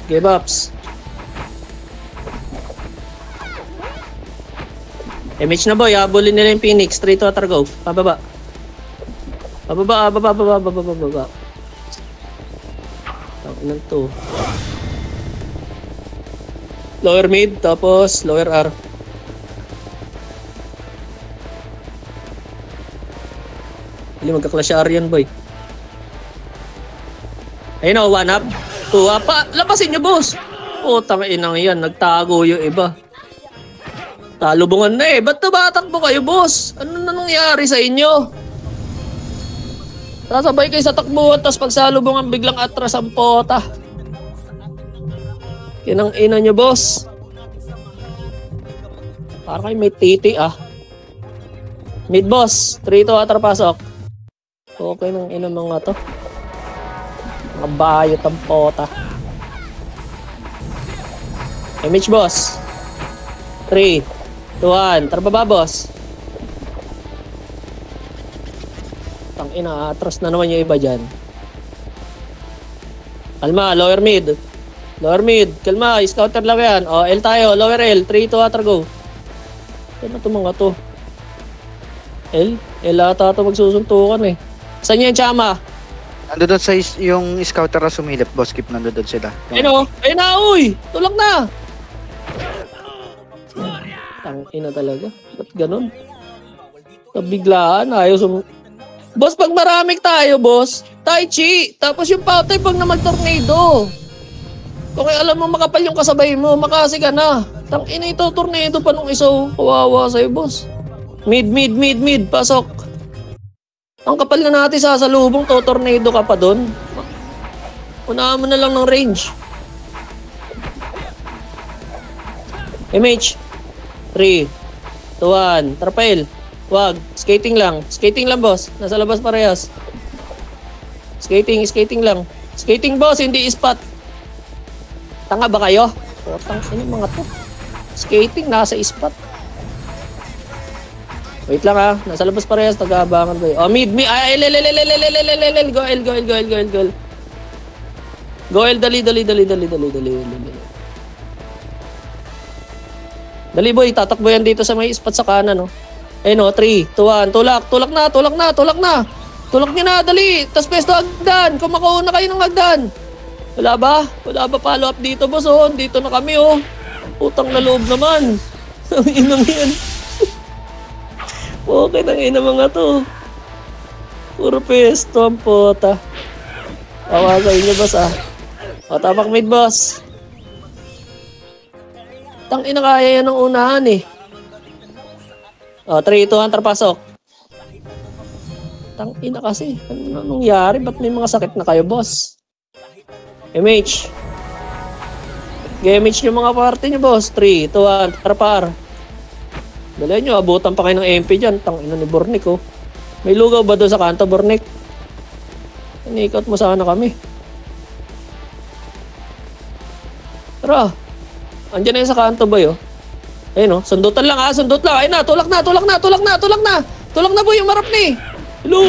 Give ups. Image na boy, habulin nila yung Phoenix. 3, 2, go. Pababa. Tanginan to. Lower mid, tapos lower R. Hindi magka-clash R yan, boy. Ayun o, 1 up. 2 up. Lapasin nyo, boss. Putang inang yan. Nagtago yung iba. Talubungan na eh. Ba't tumatakbo kayo, boss? Ano na nangyari sa inyo? Sasabay kayo sa takbuhan, tapos pag salubungan biglang atras ang pota. Kinang ina nyo, boss. Parang kayo may titi, ah. Mid, boss. 3 to atrapasok. Okay nang ina mga to. Mga bayot ang pota. Image, boss. 3, 2, 1. Tara baba, boss. Tangina, atras na naman yung iba dyan. Kalma, lower mid. Kalma, scouter lang yan. O, L tayo, lower L. 3, 2, 1, go. Ano to mga to? L ata ito magsusuntukan eh. Saan yan, Chama? Nandun sa yung scouter na sumilip, boss. Keep nandun sila. Ayun na, uy! Tulak na! Tangina talaga. Ba't ganun? Nabiglaan, ayos. Boss, pag maraming tayo, boss, Tai Chi. Tapos yung powder pag na mag-tornado. Kung alam mo makapal yung kasabay mo, makasi ka na. Tangina ito, tornado pa nung isaw. Kawawa sa'yo, boss. Mid. Pasok. Ang kapal na natin sasalubong to, tornado ka pa doon. Unahan mo na lang ng range. MH. 3, 2, 1. Trapel. Wag. Skating lang, boss. Nasa labas parehas. Skating lang. Skating, boss, hindi spot. Tanga ba kayo? Tang ini mga to. Skating, nasa spot. Wait lang ha. Nasa labas parehas. Taga-abangan ba yun? Oh, mid. Ay, L. Go L. Go L, dali. Dali, boy. Tatakbo yan dito sa may spot sa kanan, no? Ayun, no? 3, 2, 1. Tulak na. Tulak nyo na, dali. Tas pesto hagdan. Kung makauna kayo ng hagdan. Wala ba follow up dito, boss, oh? Dito na kami, oh. Utang na loob naman. Ang inang yan. Okay, nang ina mga to. Puro pesto ang pota. Tawagan nyo, boss, ah. O, tapak mid, boss. Tang ina kaya yan ng unahan, eh. O, 3, 2, 1, trapasok. Tang ina kasi. Ano nangyari? Ba't may mga sakit na kayo, boss? MH. MH yung mga party nyo, boss. 3, 2, 1, trapar. Dali nyo, abutan pa kayo ng MP dyan. Tang ina ni Bornick, oh. May lugaw ba doon sa kanto, Bornek? Inikot mo sana kami. Tara. Andiyan na yun sa kanto boy, oh. Ayun, oh. Sundutan lang, sundot lang. Ayun na, tulak na. Tulak na boy, yung marap ni. Hello.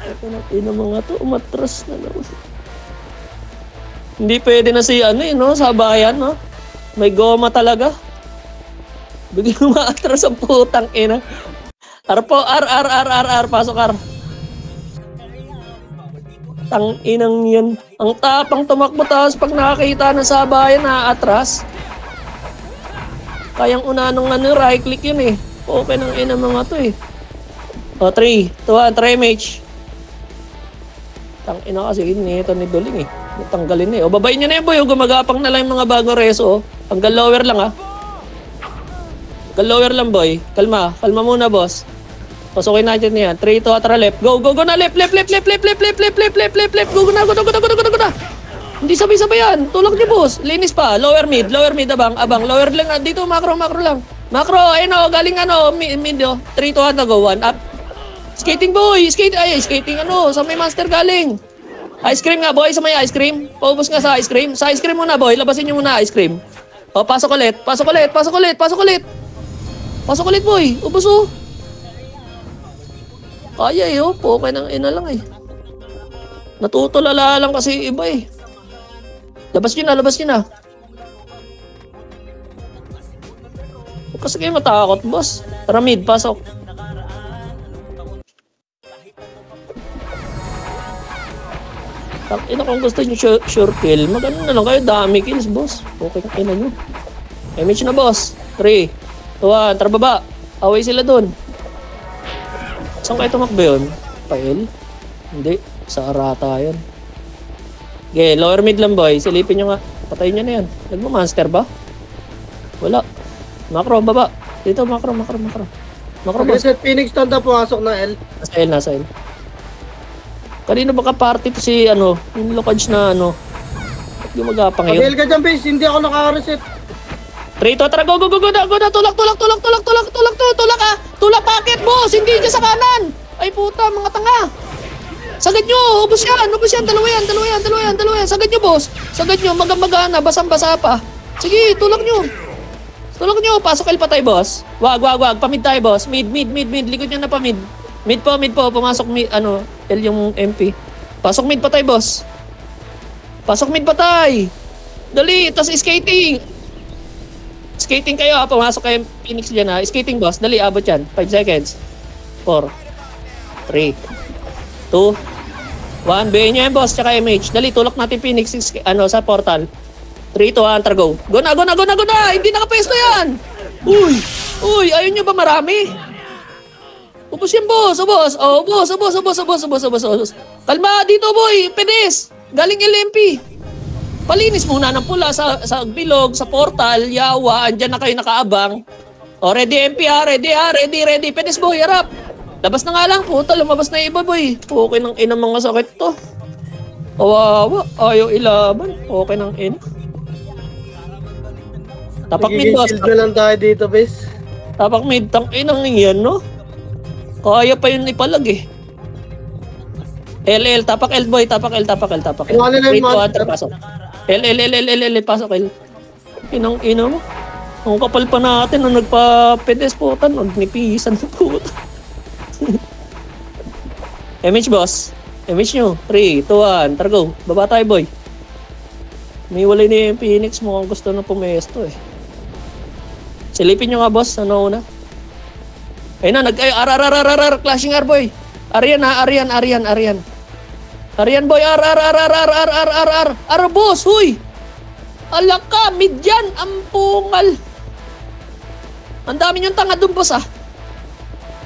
Ito na mga to, umatras na naman. Hindi pwede na si no, sa bayan, no? May goma talaga. Biglang umatras ang putang ina. Arpo, pasok ar. Tang inang yan. Ang tapang tumakbo taas pag nakakita na sa bayan na atras. Kayang una nung right click yun eh. Okay nang ina mga to eh. O, 3, 2, 1, try match. Tang ina kasi ito ni Duling eh. Natanggalin eh. O, babayin nyo na yun boy. O, gumagapang na lang yung mga bagong reso. Hanggang lower lang Hanggang lower lang boy. Kalma muna boss. Pasukin natin yan. 3, 2, tara left. Go na left. Go na. Hindi sabay-sabay yan. Tulak niyo boss. Linis pa. Lower mid, abang. Lower lang. Dito, macro lang. Macro, ayun o. Galing mid o. 3, 2, 1, go. 1 up. Skating boy. Skating sa may master galing. Ice cream nga boy. Sa may ice cream. Paubos nga sa ice cream. Sa ice cream muna boy. Labasin niyo muna ice cream. O, pasok ulit boy. Ubos o. Kaya okay nang ina lang eh. Natutulala lang kasi iba eh. Labas nyo na. Huwag kasi kayo matakot, boss. Tara mid, pasok. Ina kung gusto nyo sure kill, magano na lang kayo, dami kills, boss. Okay kang ina nyo. Image na, boss. 3, 2, 1, tara baba. Away sila dun. Saan kayo tumakbo yun? Pail? Hindi. Sa Arata yun. Okay, lower mid lang boy. Silipin nyo nga. Patayin nyo na yan. Nagmamonster ba? Wala. Macro, baba. Dito, macro. Macro, boss. Reset Phoenix tanda pumasok na L. Nasa L. Kanino ba ka-party to si yung lokage na gumagapang yun? Pag-L ka dyan, base. Hindi ako naka-reset. 3, 2, tara, go na. Tulak packet, boss. Hindi dyan sa kanan. Ay puta, mga tanga. Sagad nyo, ubos yan. Dalawa yan. Sagad nyo, boss. Sagad nyo, maga-magana, basang-basa pa. Sige, tulak nyo. Pasok L pa tayo, boss. Wag. Pamid tayo, boss. Mid. Likod nyo na pa mid. Mid po. Pumasok mid, L yung MP. Pasok mid pa tayo, boss. Dali, tas skating. Skating kayo pumasok kayo Phoenix dyan Skating boss, dali, abot yan. 5 seconds. 4, 3, 2, 1. Bayin nyo yan boss, tsaka MH. Dali, tulak natin Phoenix sa portal. 3, 2, 1, go. Go na! Hindi nakapesto yan! Uy, ayun nyo ba marami? Ubus yan boss, ubos. Kalma, dito boy, pedes. Galing LMP. Palinis muna ng pula sa bilog, sa portal, yawa, andyan na kayo nakaabang. O, ready MP ready. Pedes boy, harap. Labas na nga lang, puta, lumabas na iba boy. Okay ng ina mga sakit to. Kawawa, ayaw ilaban. Okay ng ina. Tapak mid boss. Shield na lang tayo dito, base. Tapak mid, tang inang yan, no? Kaya pa yun ipalag eh. LL, tapak L boy, tapak L. 3, 2, 1, pasok. L, pasok L. Inang ina mo. Ang kapal pa natin nung nagpa-pedes putan, nagnipisan na puta. MH boss. MH nyo. 3, 2, 1, tara go. Baba tayo boy. May walay ni yung Phoenix, mukhang gusto na pumesto eh. Silipin nyo nga boss, una. Ayun na, clashing R boy. Arian boy, boss, huy! Alak ka, mid yan, ampungal. Ang dami niyong tanga dun, boss,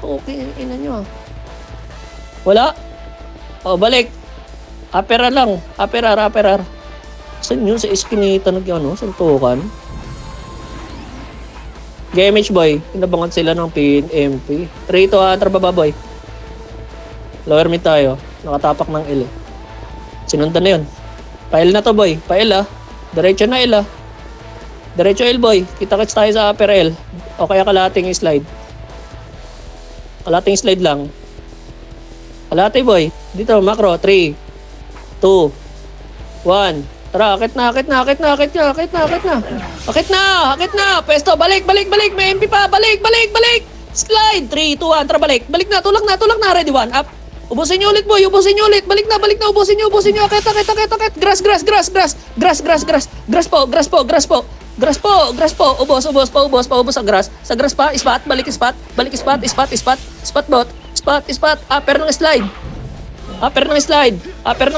Okay, ina nyo, Wala? O, balik. Aperar lang, aperar. Saan yun? Sa eskinita santukan? GMH boy, inabangan sila ng PNMP. Rito trababa boy. Lower mid tayo. Nakatapak ng L. Sinundan na yun. Pail na to boy. Pail Diretso na L Diretso L boy. Kita-kits tayo sa upper L. O kaya kalating slide. Kalating slide lang. Kalate boy. Dito, macro. 3, 2, 1. Tara, akit na. Pwesto, balik. May MP pa. Balik. Slide. 3, 2, 1. Tara, balik. Balik na. Tulak na. Ready, 1. Up. Ubusin nyo ulit, boy. Balik na. Ubusin nyo. Akit. Grass po. Ubos sa grass. Sa grass pa. Spot. Balik spot. Spot bot. Spot. Upper ng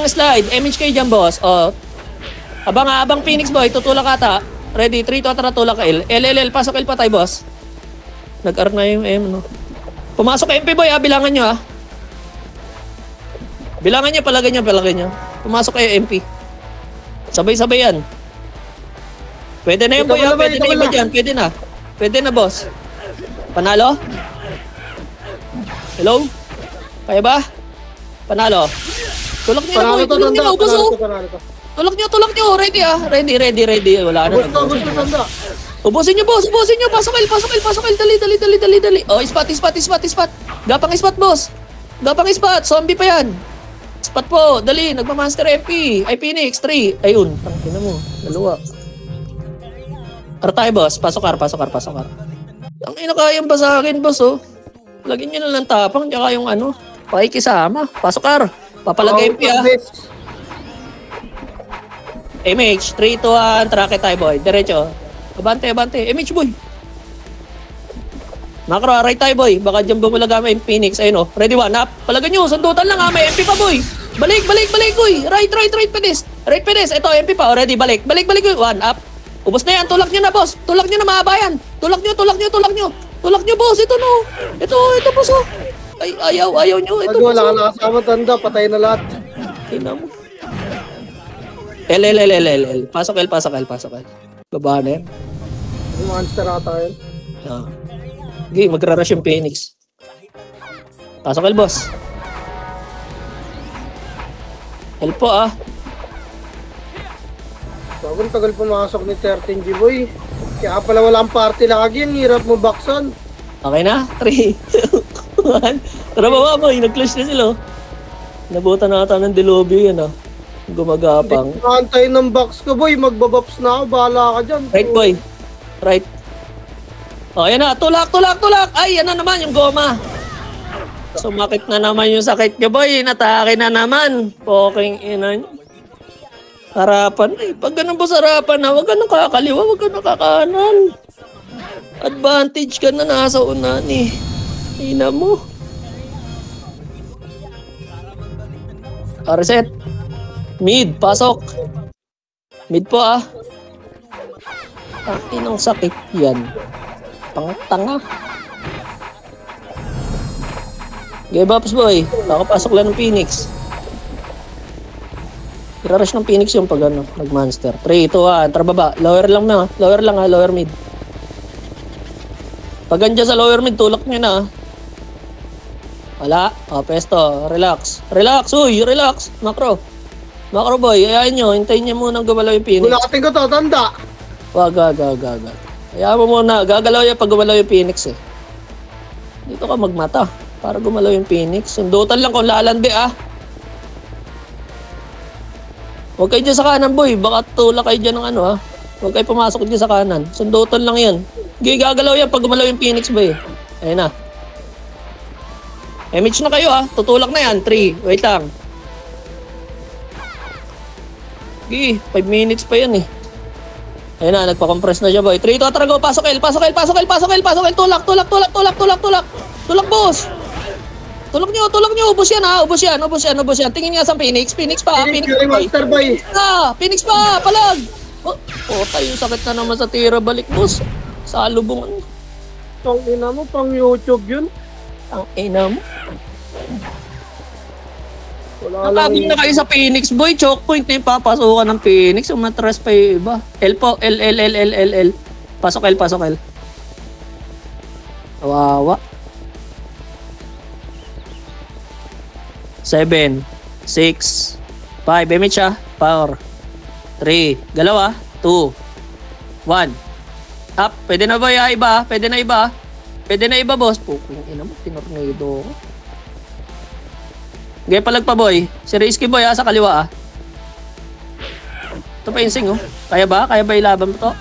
slide. MH kayo dyan, boss. O. Abang Phoenix, boy. Tutulak ata. Ready. 3 to tara tulak ka L. L. Pasok L pa tayo, boss. Nag-R na yung M, no? Pumasok ka MP, boy. Bilangan nyo, Bilangan nyo, palagay nyo. Pumasok kayo MP. Sabay-sabay yan. Pwede na yun, boy. Pwede na iba dyan. Pwede na, boss. Panalo? Hello? Kaya ba? Panalo? Tulak nyo na, boy. Tulak nyo. Ubus, Tulak nyo. Ready, Ready. Wala na. Ubus na tanda. Ubusin nyo, boss. Pasok L. Dali. Oh, spot. Gapang spot, boss. Zombie pa yan. Spot po. Dali. Nagmamaster MP. Ay, Phoenix. 3. Ayun. Tangina mo. Naluwa. Ara tayo, boss. Pasok kar. Ang inakayang ba sa akin, boss, oh. Lagyan nyo na lang tapang. Tsaka yung pakikisama. Pasok kar. Papalagay MP, MH. 3, 2, 1. Track tayo, boy. Diretso. Abante. MH, boy. Macro, right tayo, boy. Baka dyan bumulaga may Phoenix. Ayun, Ready, 1, up. Palagan nyo. Sundutan lang, May MP pa, boy. Balik, boy. Right, pedes. Ito, MP pa. Ready, balik, boy. 1, up. Ubos na yan. Tulak nyo na, boss. Tulak nyo na, maabayan. Tulak nyo, boss. Ito, no. Ito, boss, Ay, ayaw nyo. Ito, boss. Wala ka nakasama tanda. Patay na lahat. Ina mo. L. Pasok L. Baba na yan. Monster ata yun. Okay, magra-rush yung Phoenix. Pasok L, boss. L po, Tagal pumasok ni 13G, boy. Kaya pala walang party lagi. Ang hirap mo baksan. Okay na? 3, 2, 1. Tara baba, boy. Nag-clash na sila. Nabutan na ata ng dilobyo yan, Gumagapang. Hindi ko antayin ng box ko, boy. Magbabaps na ako. Bahala ka dyan. Right, boy. Right. Ayan na. Tulak. Ay, yan na naman yung goma. Sumakit na naman yung sakit niya, boy. Natake na naman. Poking ina niyo. Harapan na Pag ganun po sa harapan na, huwag ka nang kakaliwa, huwag ka nang kakanan. Advantage ka na nasa unan Ina mo. Reset. Mid, pasok. Mid po, Ang inang sakit yan. Tanga. Give ups, boy. Nakapasok lang ng Phoenix. Irarush ng Phoenix yung pag nag-monster. 3, 2, 1. Tara baba. Lower lang, lower mid. Pag andyan sa lower mid, tulak nyo na, Wala. Pesto. Relax. Uy, relax. Macro boy, ayayin nyo. Hintayin nyo munang gumalaw yung Phoenix. Wala kating ko to, tanda. Wag. Hayaan mo muna. Gagalaw yan pag gumalaw yung Phoenix, Dito ka magmata. Para gumalaw yung Phoenix. Sundutan lang kung lalandi, Huwag kayo dyan sa kanan, boy. Baka tulak kayo dyan ng Huwag kayo pumasok dyan sa kanan. Sundutan lang yan. Gagalaw yan pag gumalaw yung Phoenix, boy. Ayun na. MH na kayo, Tutulak na yan. 3. Wait lang. 5 minutes pa yan, Ayun na, nagpa-compress na siya, boy. 3, 2, tara, go. Pasok L. Tulak, boss. Tulak nyo. Ubos yan. Tingin nga sa Phoenix pa. Phoenix pa. Palag. Tayo, sakit na naman sa tira. Balik, boss. Sa lubungan. Ang ina mo, pang YouTube yun. Ang ina mo. Nakabing na kayo sa Phoenix, boy. Choke point na yung papasukan ng Phoenix. Umatras pa yung iba. L po. L. Pasok L. Kawawa. 7, 6, 5. MH, Power. 3. Galaw, 2, 1. Up. Pwede na ba ya iba? Pwede na iba? Pwede na iba, boss. Puking ina mo, tinornado ko. Gaya palag pa, boy. Si Risky boy, sa kaliwa, Ito pa insing, Kaya ba? Kaya ba ilaban mo to?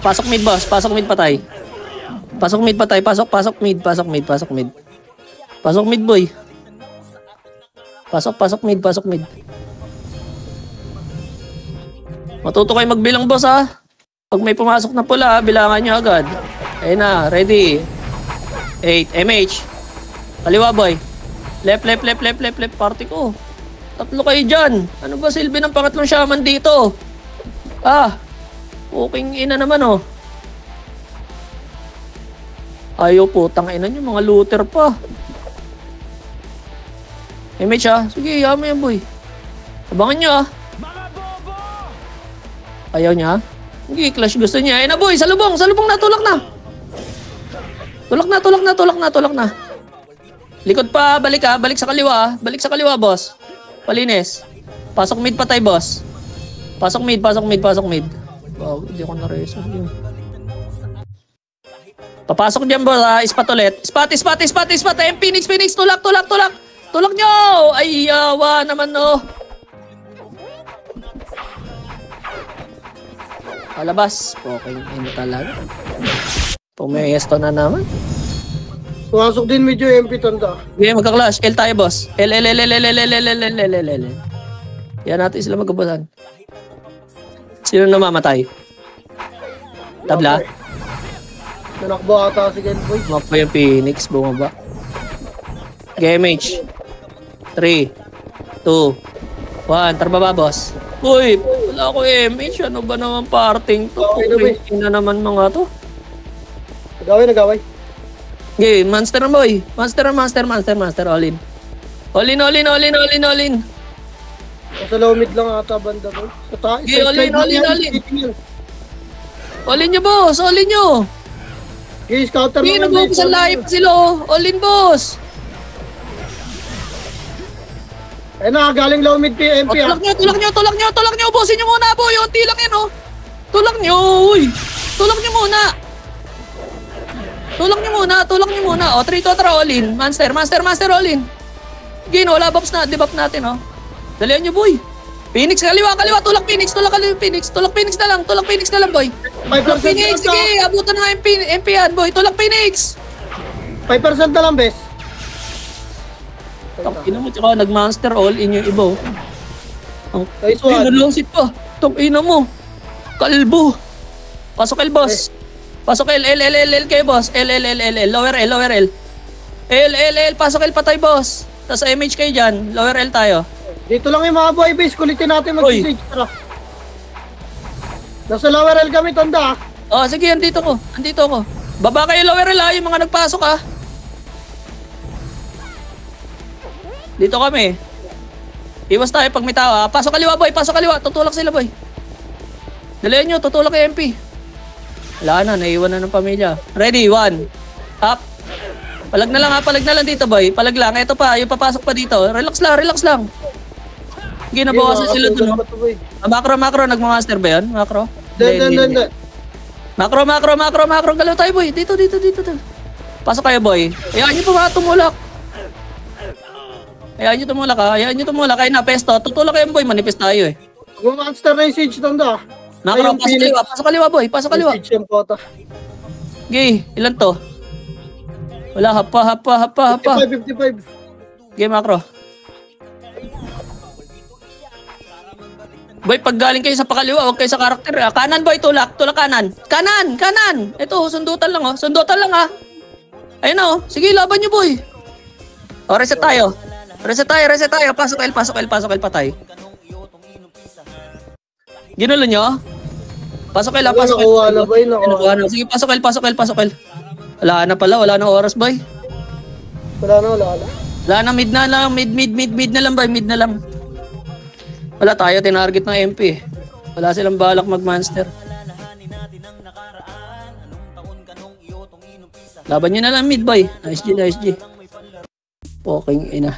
Pasok mid, boss. Pasok mid, patay. Pasok mid, patay. Pasok mid. Pasok mid, pasok mid. Pasok mid, boy. Pasok mid, pasok mid. Matuto kayo magbilang, boss, Pag may pumasok na pula, bilangan nyo agad. Ayun na, ready. 8, MH. Kaliwa, boy. Left, party ko. Tatlo kayo dyan. Ano ba silbi ng pangatlong shaman dito? Puking ina naman, Ayaw, putang ina nyo, mga looter pa. MH, Sige, yaman yan, boy. Abangan nyo, Ayaw niya, Sige, clash gusto niya. Ayun na, boy, salubong na, tulak na. Tulak na. Likod pa, balik sa kaliwa, boss. Palinis. Pasok mid patay, boss. Pasok mid. Wow, hindi ko na-resolve yun. Papasok dyan, boss, Ispat ulit. Ispat. Phoenix, tulak. Tulak nyo! Ay, yawa naman, Palabas. Okay, hindi talaga. Pumesto na naman. Pumasok din medyo MP tanda. Okay, magka-clash. L tayo, boss. L. Yan natin sila magkabasan. Sino namamatay? Tabla? Nanakbo ata si Genboy. Mapa yung Phoenix. Bumaba. GMH. 3, 2, 1. Tarbaba, boss. Uy, wala ko MH. Ano ba naman parting to? Crazy na naman mga to. Nagaway. Okay, monster boy. Monster. All in. All in. Nasa low mid lang ata banda boy. Sa taas. Okay, all in. All in nyo, boss. All in nyo. Okay, scouter Okay, lang. nag-uupos ang live sila. All in, boss. Ayun na, galing low mid MP. Tulak nyo. Bossin nyo muna, boy. Unti lang yan, Tulak nyo, uy. Tulak nyo muna. 3 to all in. Monster, all in. Gino, wala buffs na. Debuff natin, Dalihan nyo, boy. Phoenix, kaliwa. Tulak Phoenix na lang, boy. Tulak Phoenix, sige. Abutan na MP yan, boy. Tulak Phoenix. 5% na lang, bes. Ina mo, tsaka nag-monster all in yung iba, Nice one. Nalungsit pa. Ina mo. Kalbo. Pasok L, boss. Pasok L kayo, boss. L. Lower L. L. Pasok L patay, boss. Tapos MH kayo dyan. Lower L tayo. Dito lang yung mga boy base. Kulitin natin mag-siege. Tara. Nasa lower L kami, tanda. Sige, andito ko. Baba kayo lower L, yung mga nagpasok, Dito kami. Iwas tayo pag may tao, Pasok kaliwa, boy. Tutulak sila, boy. Dalihan nyo, tutulak kay MP. Wala na, naiwan na ng pamilya. Ready, 1. Up. Palag na lang dito, boy. Palag lang. Ito pa, yung papasok pa dito. Relax lang. Ginabawasan sila dun, Macro. Nagmamaster ba yun? Macro? Hindi. Macro. Galaw tayo, boy. Dito. Pasok kayo, boy. Hayaan nyo pa tumulak. Hayaan nyo tumulak. Kaya na, pesto. Tutulak kayo, boy. Manifest tayo, Monster na yung siege, tanda. Macro, pasok kaliwa, boy. Pasok kaliwa. Siege yung pota. Okay, ilan to? Wala, hapa. 55. Okay, macro. Boy, pag galing kayo sa pakaliwa, huwag kayo sa karakter. Kanan, boy, tulak kanan. Kanan. Ito, sundutan lang, Ayun, sige, laban nyo, boy. Reset tayo. Pasok L, patay. Ginulo nyo? Pasok L. Nakuha na, boy. Sige, pasok L. Wala na pala, wala na oras, boy. Wala na. Mid na lang, boy. Mid na lang. Wala tayo, tinarget ng MP. Wala silang balak mag-monster. Laban nyo na lang mid, boy. Nice G. Poking ina.